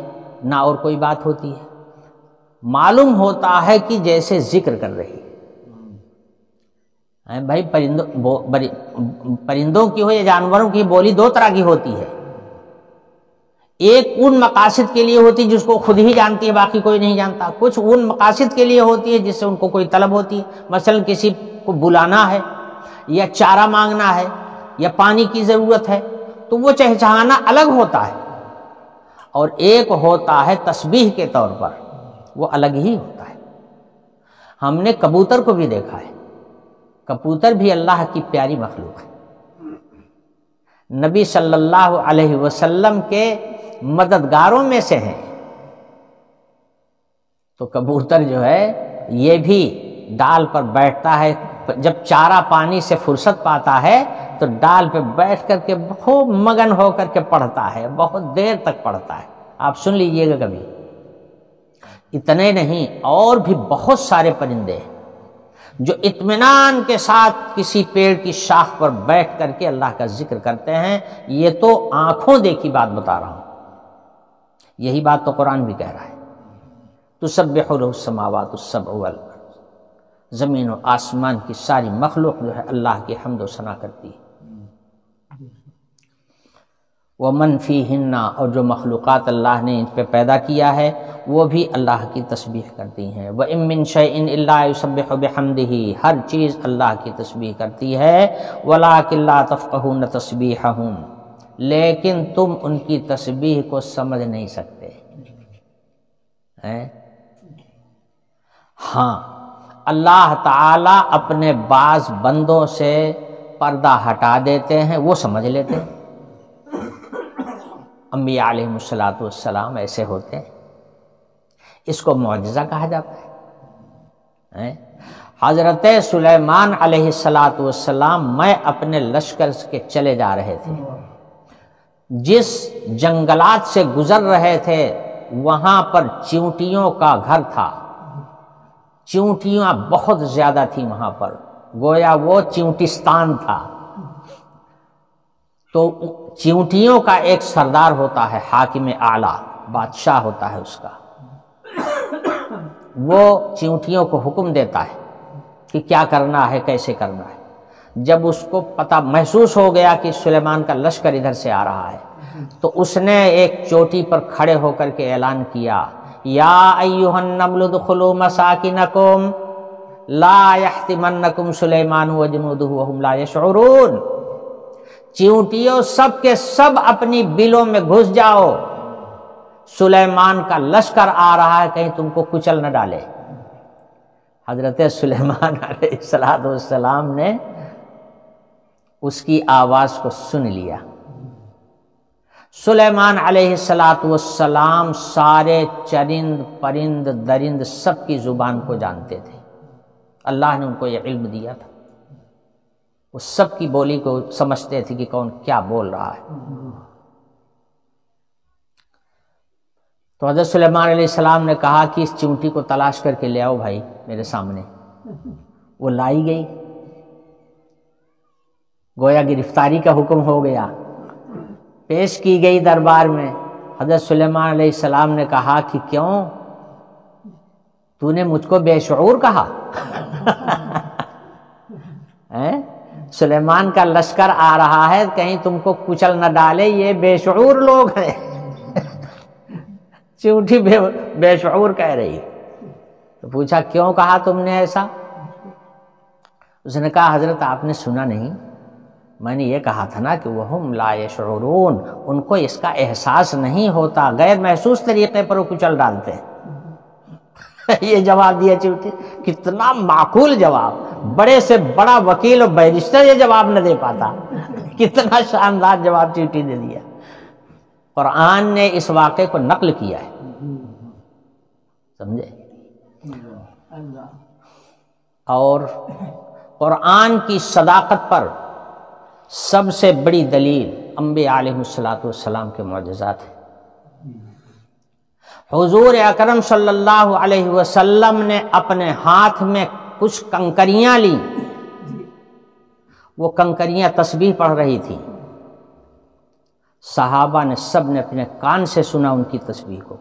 نہ اور کوئی بات ہوتی ہے. معلوم ہوتا ہے کہ جیسے ذکر کر رہی ہے. بھائی پرندوں کی ہو یا جانوروں کی بولی دو طرح کی ہوتی ہے. ایک ان مقاصد کے لیے ہوتی ہے جس کو خود ہی جانتی ہے باقی کوئی نہیں جانتا. کچھ ان مقاصد کے لیے ہوتی ہے جس سے ان کو کوئی طلب ہوتی ہے، مثلا کسی کو بلانا ہے یا چارہ مانگنا ہے یا پانی کی ضرورت ہے تو وہ چہچہانا الگ ہوتا ہے، اور ایک ہوتا ہے تسبیح کے طور پر، وہ الگ ہی ہوتا ہے. ہم نے کبوتر کو بھی دیکھا ہے، کبوتر بھی اللہ کی پیاری مخلوق ہے. نبی صلی اللہ علیہ وسلم کے مددگاروں میں سے ہیں. تو کبوتر جو ہے یہ بھی ڈال پر بیٹھتا ہے، جب چارہ پانی سے فرصت پاتا ہے تو ڈال پہ بیٹھ کر کے خوب مگن ہو کر کے پڑھتا ہے، بہت دیر تک پڑھتا ہے. آپ سن لیجئے گا کبھی. اتنے نہیں، اور بھی بہت سارے پرندے ہیں جو اطمینان کے ساتھ کسی پیڑ کی شاخ پر بیٹھ کر کے اللہ کا ذکر کرتے ہیں. یہ تو آنکھوں دیکھی بات بتا رہا ہوں، یہی بات تو قرآن بھی کہہ رہا ہے. تسبح له السماوات السبع والارض، زمین و آسمان کی ساری مخلوق جو ہے اللہ کی حمد و ثنا کرتی ہے. ومن فیہن، اور جو مخلوقات اللہ نے ان پہ پیدا کیا ہے وہ بھی اللہ کی تسبیح کرتی ہیں. وَإِن مِّن شَيْءٍ إِلَّا يُسَبِّحُ بِحَمْدِهِ، ہر چیز اللہ کی تسبیح کرتی ہے. وَلَٰكِن لَّا تَفْقَهُونَ تَسْبِيحَهُمْ، لیکن تم ان کی تسبیح کو سمجھ نہیں سکتے. ہاں، اللہ تعالی اپنے بعض بندوں سے پردہ ہٹا دیتے ہیں، وہ سمجھ لیتے ہیں. انبیاء علیہم السلام ایسے ہوتے ہیں، اس کو معجزہ کہا جاتا ہے. حضرت سلیمان علیہ السلام میں اپنے لشکر کے چلے جا رہے تھے، جس جنگلات سے گزر رہے تھے وہاں پر چیونٹیوں کا گھر تھا. چیونٹیاں بہت زیادہ تھیں وہاں پر، گویا وہ چیونٹستان تھا. تو چیونٹیوں کا ایک سردار ہوتا ہے، حاکم اعلیٰ، بادشاہ ہوتا ہے اس کا. وہ چیونٹیوں کو حکم دیتا ہے کہ کیا کرنا ہے، کیسے کرنا ہے. جب اس کو پتہ محسوس ہو گیا کہ سلیمان کا لشکر ادھر سے آ رہا ہے تو اس نے ایک چوٹی پر کھڑے ہو کر کے اعلان کیا، یا ایھا النمل ادخلوا مساکنکم لا یحطمنکم سلیمان وجنودہ وہم لا یشعرون. چیونٹیوں سب کے سب اپنی بلوں میں گھس جاؤ، سلیمان کا لشکر آ رہا ہے، کہیں تم کو کچل نہ ڈالے. حضرت سلیمان علیہ السلام نے اس کی آواز کو سن لیا۔ سلیمان علیہ السلام سارے چرند پرند درند سب کی زبان کو جانتے تھے، اللہ نے ان کو یہ علم دیا تھا، وہ سب کی بولی کو سمجھتے تھے کہ کون کیا بول رہا ہے۔ تو حضرت سلیمان علیہ السلام نے کہا کہ اس چونٹی کو تلاش کر کے لے آؤ بھائی میرے سامنے۔ وہ لائی گئی، گویا گرفتاری کا حکم ہو گیا، پیش کی گئی دربار میں۔ حضرت سلیمان علیہ السلام نے کہا کہ کیوں تو نے مجھ کو بے شعور کہا؟ سلیمان کا لشکر آ رہا ہے، کہیں تم کو کچل نہ ڈالے، یہ بے شعور لوگ ہیں۔ چونٹی بے شعور کہہ رہی۔ تو پوچھا کیوں کہا تم نے ایسا؟ اس نے کہا حضرت آپ نے سنا نہیں، میں نے یہ کہا تھا نا کہ وہم لا یشعرون، ان کو اس کا احساس نہیں ہوتا، غیر محسوس طریقے پر وہ کچل ڈالتے ہیں۔ یہ جواب دیا چونٹی، کتنا معقول جواب، بڑے سے بڑا وکیل اور بیرسٹر یہ جواب نہ دے پاتا، کتنا شاندار جواب چونٹی نے دیا۔ قرآن نے اس واقعے کو نقل کیا ہے، سمجھے؟ اور قرآن کی صداقت پر سب سے بڑی دلیل انبیاء علیہ السلام کے معجزات ہیں۔ حضور اکرم صلی اللہ علیہ وسلم نے اپنے ہاتھ میں کچھ کنکریاں لی، وہ کنکریاں تسبیح پڑھ رہی تھی، صحابہ نے سب نے اپنے کان سے سنا ان کی تسبیح کو،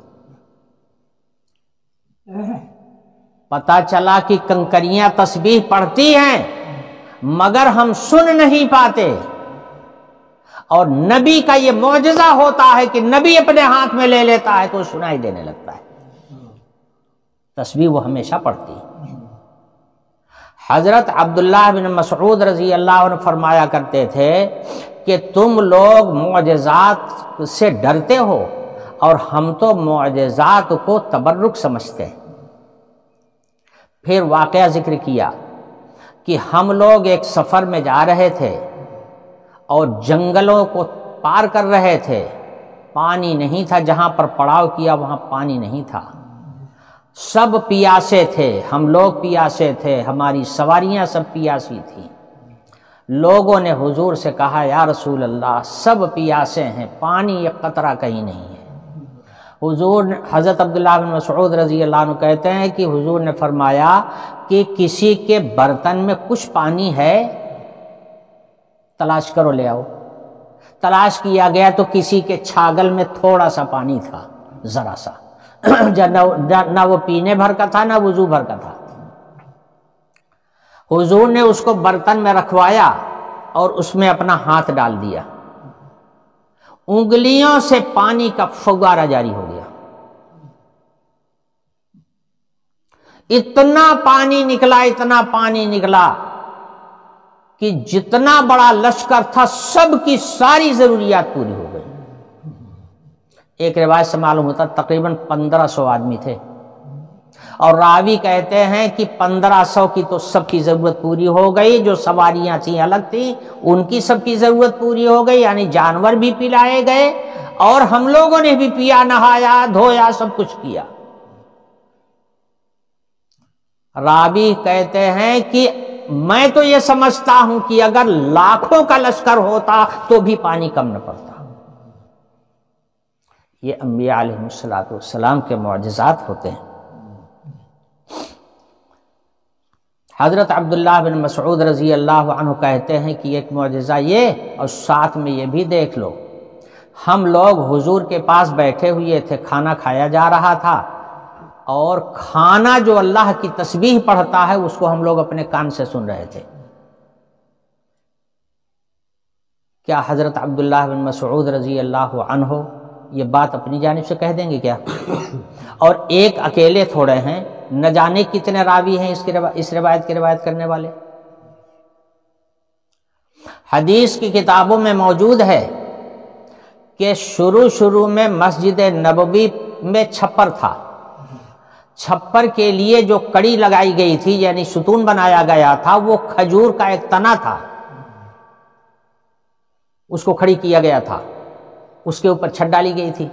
پتہ چلا کہ کنکریاں تسبیح پڑھتی ہیں مگر ہم سن نہیں پاتے، اور نبی کا یہ معجزہ ہوتا ہے کہ نبی اپنے ہاتھ میں لے لیتا ہے تو سنائی دینے لگتا ہے، تسبیح وہ ہمیشہ پڑھتی ہے۔ حضرت عبداللہ بن مسعود رضی اللہ عنہ فرمایا کرتے تھے کہ تم لوگ معجزات سے ڈرتے ہو اور ہم تو معجزات کو تبرک سمجھتے ہیں۔ پھر واقعہ ذکر کیا کہ ہم لوگ ایک سفر میں جا رہے تھے اور جنگلوں کو پار کر رہے تھے، پانی نہیں تھا، جہاں پر پڑاؤ کیا وہاں پانی نہیں تھا، سب پیاسے تھے، ہم لوگ پیاسے تھے، ہماری سواریاں سب پیاسی تھیں۔ لوگوں نے حضور سے کہا یا رسول اللہ سب پیاسے ہیں، پانی ایک قطرہ کہیں نہیں ہے۔ حضور نے، حضرت عبداللہ بن مسعود رضی اللہ عنہ کہتے ہیں کہ حضور نے فرمایا کہ کسی کے برتن میں کچھ پانی ہے، تلاش کرو لے آؤ۔ تلاش کیا گیا تو کسی کے چھاگل میں تھوڑا سا پانی تھا، ذرا سا، نہ وہ پینے بھر کا تھا نہ وضو بھر کا تھا۔ حضور نے اس کو برتن میں رکھوایا اور اس میں اپنا ہاتھ ڈال دیا، انگلیوں سے پانی کا فوارہ جاری ہو گیا، اتنا پانی نکلا، اتنا پانی نکلا کہ جتنا بڑا لشکر تھا سب کی ساری ضروریات پوری ہو گئی۔ ایک روایت سے معلوم ہوتا تقریباً 1500 آدمی تھے، اور راوی کہتے ہیں کہ 1500 کی تو سب کی ضرورت پوری ہو گئی، جو سواریاں تھیں الگ تھیں ان کی سب کی ضرورت پوری ہو گئی، یعنی جانور بھی پلائے گئے اور ہم لوگوں نے بھی پیا، نہایا، دھویا، سب کچھ کیا۔ راوی کہتے ہیں کہ میں تو یہ سمجھتا ہوں کہ اگر لاکھوں کا لشکر ہوتا تو بھی پانی کم نہ پڑتا۔ یہ انبیاء علیہ السلام کے معجزات ہوتے ہیں۔ حضرت عبداللہ بن مسعود رضی اللہ عنہ کہتے ہیں کہ ایک معجزہ یہ، اور ساتھ میں یہ بھی دیکھ لو، ہم لوگ حضور کے پاس بیٹھے ہوئے تھے، کھانا کھایا جا رہا تھا، اور کھانا جو اللہ کی تسبیح پڑھتا ہے اس کو ہم لوگ اپنے کان سے سن رہے تھے۔ کیا حضرت عبداللہ بن مسعود رضی اللہ عنہ یہ بات اپنی جانب سے کہہ دیں گے کیا؟ اور ایک اکیلے تھوڑے ہیں، نہ جانے کتنے راوی ہیں اس روایت کی روایت کرنے والے۔ حدیث کی کتابوں میں موجود ہے کہ شروع میں مسجد نبوی میں چھپر تھا، چھپر کے لیے جو کڑی لگائی گئی تھی یعنی ستون بنایا گیا تھا وہ کھجور کا ایک تنا تھا، اس کو کھڑی کیا گیا تھا، اس کے اوپر چھت ڈالی گئی تھی۔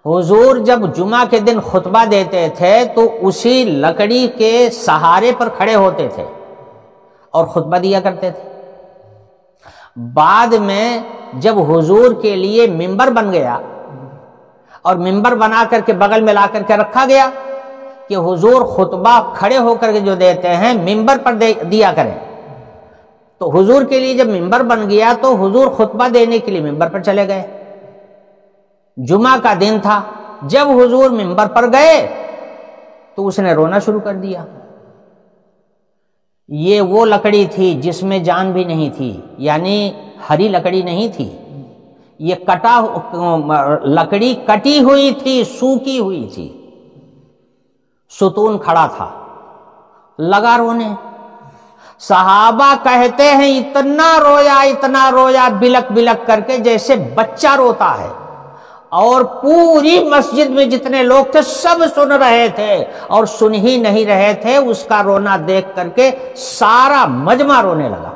حضور جب جمعہ کے دن خطبہ دیتے تھے تو اسی لکڑی کے سہارے پر کھڑے ہوتے تھے اور خطبہ دیا کرتے تھے۔ بعد میں جب حضور کے لیے ممبر بن گیا اور ممبر بنا کر کے بغل میں لا کر کے رکھا گیا کہ حضور خطبہ کھڑے ہو کر کے جو دیتے ہیں ممبر پر دیا کریں، تو حضور کے لیے جب ممبر بن گیا تو حضور خطبہ دینے کے لیے ممبر پر چلے گئے۔ جمعہ کا دن تھا، جب حضور ممبر پر گئے تو اس نے رونا شروع کر دیا۔ یہ وہ لکڑی تھی جس میں جان بھی نہیں تھی، یعنی ہری لکڑی نہیں تھی، یہ لکڑی کٹی ہوئی تھی، سوکھی ہوئی تھی، ستون کھڑا تھا، لگا رونے۔ صحابہ کہتے ہیں اتنا رویا بلک بلک کر کے جیسے بچہ روتا ہے، اور پوری مسجد میں جتنے لوگ تھے سب سن رہے تھے، اور سن ہی نہیں رہے تھے، اس کا رونا دیکھ کر کے سارا مجمع رونے لگا۔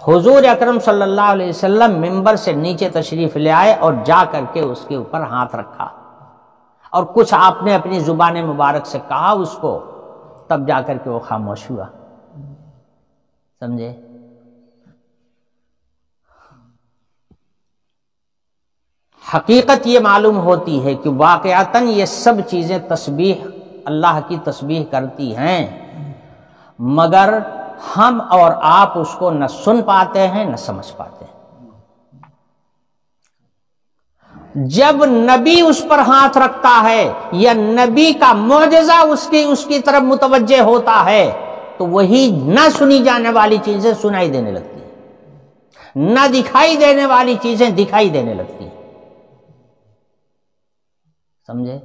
حضور اکرم صلی اللہ علیہ وسلم ممبر سے نیچے تشریف لے آئے اور جا کر کے اس کے اوپر ہاتھ رکھا، اور کچھ آپ نے اپنی زبان مبارک سے کہا اس کو، تب جا کر کے وہ خاموش ہوا۔ سمجھے؟ حقیقت یہ معلوم ہوتی ہے کہ واقعتاً یہ سب چیزیں تسبیح، اللہ کی تسبیح کرتی ہیں، مگر ہم اور آپ اس کو نہ سن پاتے ہیں نہ سمجھ پاتے ہیں۔ جب نبی اس پر ہاتھ رکھتا ہے یا نبی کا معجزہ اس کی طرف متوجہ ہوتا ہے تو وہی نہ سنی جانے والی چیزیں سنائی دینے لگتی ہیں، نہ دکھائی دینے والی چیزیں دکھائی دینے لگتی ہیں۔ سمجھے؟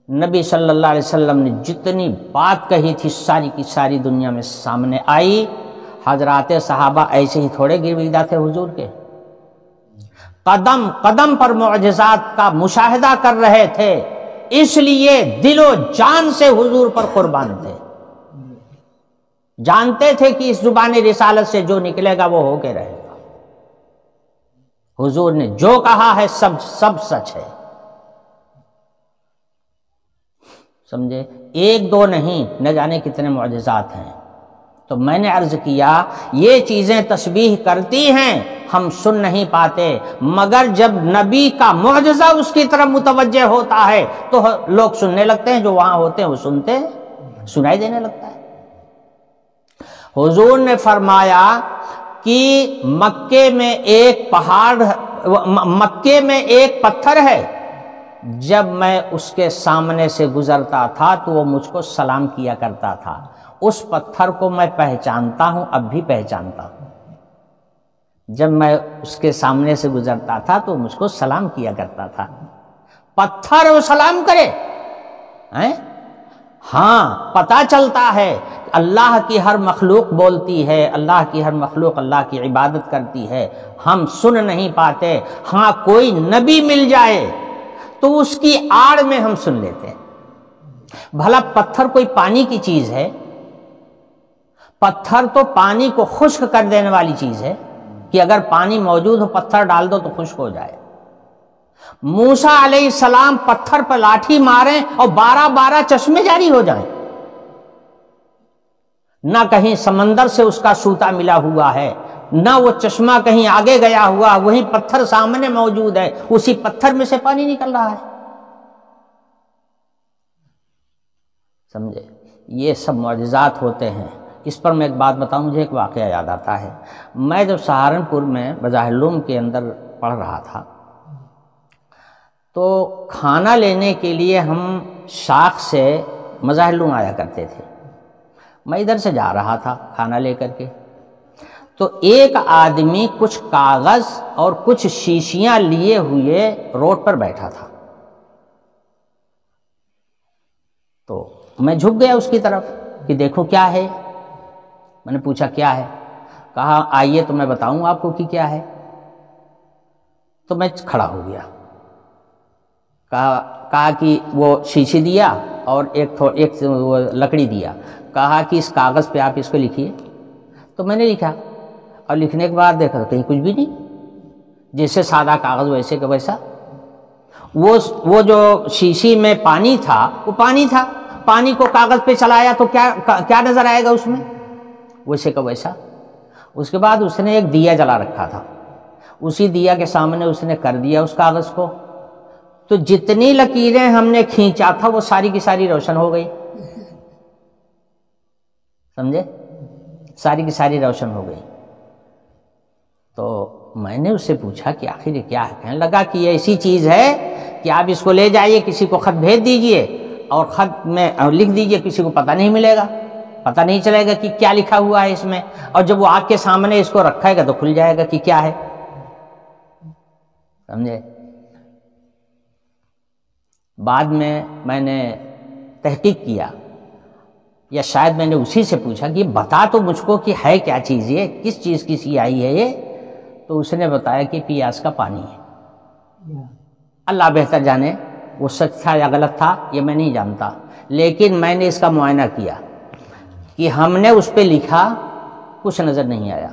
نبی صلی اللہ علیہ وسلم نے جتنی بات کہی تھی ساری کی ساری دنیا میں سامنے آئی۔ حضرات صحابہ ایسے ہی تھوڑے گرویدہ تھے حضور کے، قدم قدم پر معجزات کا مشاہدہ کر رہے تھے، اس لیے دل و جان سے حضور پر قربان تھے، جانتے تھے کہ اس زبان رسالت سے جو نکلے گا وہ ہو کے رہے گا۔ حضور نے جو کہا ہے سب سچ ہے۔ سمجھے؟ ایک دو نہیں، نہ جانے کتنے معجزات ہیں۔ تو میں نے عرض کیا یہ چیزیں تسبیح کرتی ہیں، ہم سن نہیں پاتے، مگر جب نبی کا معجزہ اس کی طرف متوجہ ہوتا ہے تو لوگ سننے لگتے ہیں، جو وہاں ہوتے ہیں وہ سنتے ہیں، سنائی دینے لگتا ہے۔ حضور نے فرمایا کہ مکے میں ایک پتھر ہے، جب میں اس کے سامنے سے گزرتا تھا تو وہ مجھ کو سلام کیا کرتا تھا، اس پتھر کو میں پہچانتا ہوں، اب بھی پہچانتا ہوں۔ جب میں اس کے سامنے سے گزرتا تھا تو مجھ کو سلام کیا کرتا تھا۔ پتھر وہ سلام کرے؟ ہاں، پتہ چلتا ہے اللہ کی ہر مخلوق بولتی ہے، اللہ کی ہر مخلوق اللہ کی عبادت کرتی ہے، ہم سن نہیں پاتے۔ ہاں، کوئی نبی مل جائے تو اس کی آڑ میں ہم سن لیتے ہیں۔ بھلا پتھر کوئی پانی کی چیز ہے؟ پتھر تو پانی کو خشک کر دینے والی چیز ہے کہ اگر پانی موجود ہو پتھر ڈال دو تو خشک ہو جائے۔ موسیٰ علیہ السلام پتھر پر لاٹھی ماریں اور 12 چشمے جاری ہو جائیں، نہ کہیں سمندر سے اس کا سوتا ملا ہوا ہے، نہ وہ چشمہ کہیں آگے گیا ہوا، وہی پتھر سامنے موجود ہے، اسی پتھر میں سے پانی نکل رہا ہے۔ سمجھے؟ یہ سب معجزات ہوتے ہیں۔ اس پر میں ایک بات بتاؤں، مجھے ایک واقعہ یاد آتا ہے۔ میں جب سہارنپور میں بظاہر العلوم کے اندر پڑھ رہا تھا تو کھانا لینے کے لیے ہم شاخ سے مظاہر العلوم آیا کرتے تھے۔ میں ادھر سے جا رہا تھا کھانا لے کر کے، تو ایک آدمی کچھ کاغذ اور کچھ شیشیاں لیے ہوئے روڈ پر بیٹھا تھا، تو میں جھک گیا اس کی طرف کہ دیکھو کیا ہے۔ میں نے پوچھا کیا ہے؟ کہا آئیے تو میں بتاؤں آپ کو کہ کیا ہے۔ تو میں کھڑا ہو گیا، کہا کہ وہ شیشی دیا اور ایک وہ لکڑی دیا، کہا کہ اس کاغذ پہ آپ اس کو لکھیے۔ تو میں نے لکھا، اور لکھنے کے بعد دیکھا تو کہیں کچھ بھی نہیں، جیسے سادہ کاغذ ویسے کا ویسا۔ وہ جو شیشی میں پانی تھا وہ پانی تھا، پانی کو کاغذ پہ چلایا تو کیا نظر آئے گا اس میں؟ ویسے کا ویسا۔ اس کے بعد اس نے ایک دیا جلا رکھا تھا، اسی دیا کے سامنے اس نے کر دیا اس کاغذ کو، تو جتنی لکیریں ہم نے کھینچا تھا وہ ساری کی ساری روشن ہو گئی، سمجھے؟ ساری کی ساری روشن ہو گئی۔ تو میں نے اس سے پوچھا کہ آخر یہ کیا ہے؟ کہنے لگا کہ یہ ایسی چیز ہے کہ آپ اس کو لے جائیے، کسی کو خط بھیج دیجئے اور خط میں لکھ دیجئے، کسی کو پتہ نہیں ملے گا، پتہ نہیں چلے گا کہ کیا لکھا ہوا ہے اس میں، اور جب وہ آنکھ کے سامنے اس کو رکھے گا تو کھل جائے گا کہ کیا ہے، سمجھے؟ بعد میں نے تحقیق کیا، یا شاید میں نے اسی سے پوچھا کہ بتا تو مجھ کو کہ ہے کیا چیز، یہ کس چیز کی سیاہی ہے یہ؟ تو اس نے بتایا کہ پیاز کا پانی ہے۔ اللہ بہتر جانے وہ سچ تھا یا غلط تھا، یہ میں نہیں جانتا، لیکن میں نے اس کا معائنہ کیا کہ ہم نے اس پہ لکھا، کچھ نظر نہیں آیا،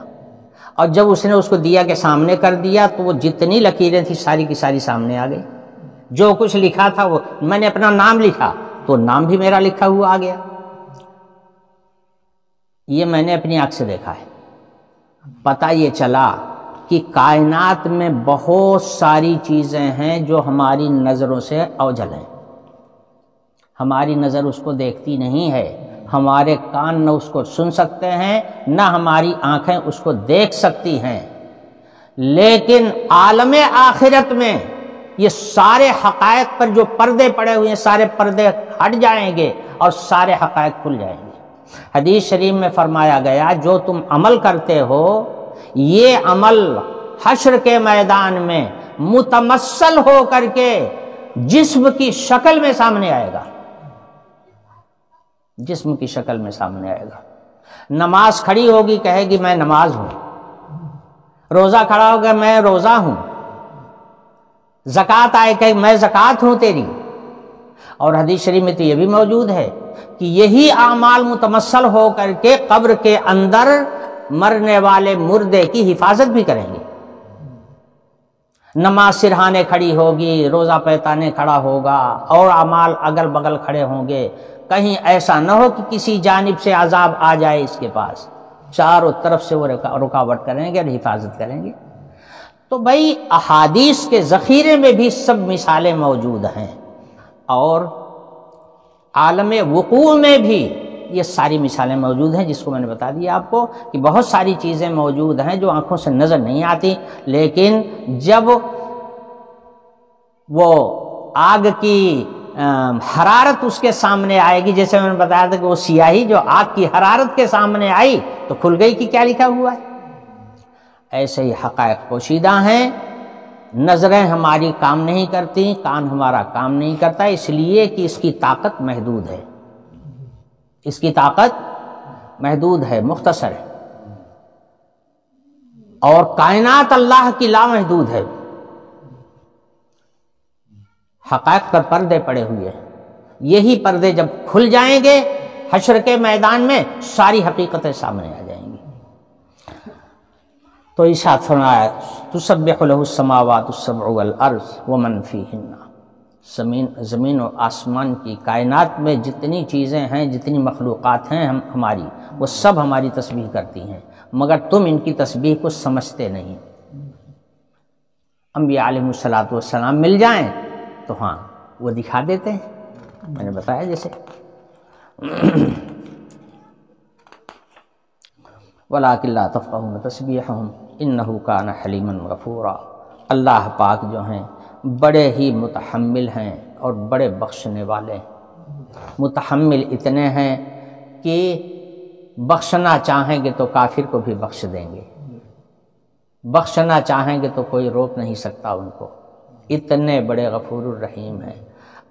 اور جب اس نے اس کو دیا کے سامنے کر دیا تو وہ جتنی لکیریں تھیں ساری کی ساری سامنے آ گئی، جو کچھ لکھا تھا وہ، میں نے اپنا نام لکھا تو نام بھی میرا لکھا ہوا آ گیا۔ یہ میں نے اپنی آنکھ سے دیکھا ہے۔ پتہ یہ چلا کہ کائنات میں بہت ساری چیزیں ہیں جو ہماری نظروں سے اوجھل ہیں، ہماری نظر اس کو دیکھتی نہیں ہے، ہمارے کان نہ اس کو سن سکتے ہیں، نہ ہماری آنکھیں اس کو دیکھ سکتی ہیں، لیکن عالم آخرت میں یہ سارے حقائق پر جو پردے پڑے ہوئے ہیں، سارے پردے ہٹ جائیں گے اور سارے حقائق کھل جائیں گے۔ حدیث شریف میں فرمایا گیا جو تم عمل کرتے ہو یہ عمل حشر کے میدان میں متمثل ہو کر کے جسم کی شکل میں سامنے آئے گا، جسم کی شکل میں سامنے آئے گا۔ نماز کھڑی ہوگی کہے گی میں نماز ہوں، روزہ کھڑا ہوگا میں روزہ ہوں، زکوٰۃ آئے کہ میں زکوٰۃ ہوں تیری۔ اور حدیث شریف میں تو یہ بھی موجود ہے کہ یہی اعمال متمثل ہو کر کے قبر کے اندر مرنے والے مردے کی حفاظت بھی کریں گے۔ نماز سرہانے کھڑی ہوگی، روزہ پیتانے کھڑا ہوگا، اور اعمال اگل بغل کھڑے ہوں گے، کہیں ایسا نہ ہو کہ کسی جانب سے عذاب آ جائے اس کے پاس، چاروں طرف سے وہ رکاوٹ کریں گے اور حفاظت کریں گے۔ تو بھائی احادیث کے ذخیرے میں بھی سب مثالیں موجود ہیں، اور عالم وقوع میں بھی یہ ساری مثالیں موجود ہیں، جس کو میں نے بتا دیا آپ کو کہ بہت ساری چیزیں موجود ہیں جو آنکھوں سے نظر نہیں آتی، لیکن جب وہ آگ کی حرارت اس کے سامنے آئے گی، جیسے میں نے بتایا تھا کہ وہ سیاہی جو آگ کی حرارت کے سامنے آئی تو کھل گئی کہ کیا لکھا ہوا ہے۔ ایسے ہی حقائق پوشیدہ ہیں، نظریں ہماری کام نہیں کرتی، کان ہمارا کام نہیں کرتا، اس لیے کہ اس کی طاقت محدود ہے، اس کی طاقت محدود ہے، مختصر ہے، اور کائنات اللہ کی لامحدود ہے۔ حقائق پر پردے پڑے ہوئے ہیں، یہی پردے جب کھل جائیں گے حشر کے میدان میں ساری حقیقتیں سامنے آ جائیں گی۔ تو ارشاد فرمایا تسبح له السماوات السبع والارض ومن فیہن، زمین و آسمان کی کائنات میں جتنی چیزیں ہیں، جتنی مخلوقات ہیں ہماری، وہ سب ہماری تسبیح کرتی ہیں، مگر تم ان کی تسبیح کو سمجھتے نہیں۔ انبیاء علیہ السلام مل جائیں تو ہاں وہ دکھا دیتے ہیں، میں نے بتایا جیسے وَلَٰكِن لَّا تَفْقَهُونَ تَسْبِيحَهُمْ إِنَّهُ كَانَ حَلِيمًا غَفُورًا۔ اللہ پاک جو ہیں بڑے ہی متحمل ہیں اور بڑے بخشنے والے ہیں۔ متحمل اتنے ہیں کہ بخشنا چاہیں گے تو کافر کو بھی بخش دیں گے، بخشنا چاہیں گے تو کوئی روک نہیں سکتا ان کو، اتنے بڑے غفور الرحیم ہیں۔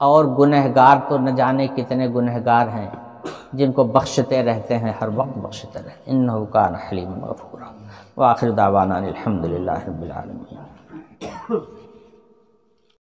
اور گنہگار تو نہ جانے کتنے گنہگار ہیں جن کو بخشتے رہتے ہیں، ہر وقت بخشتے رہتے ہیں۔ انہ کان حلیم غفورا۔ وآخر دعوانا الحمد للہ رب العالمین۔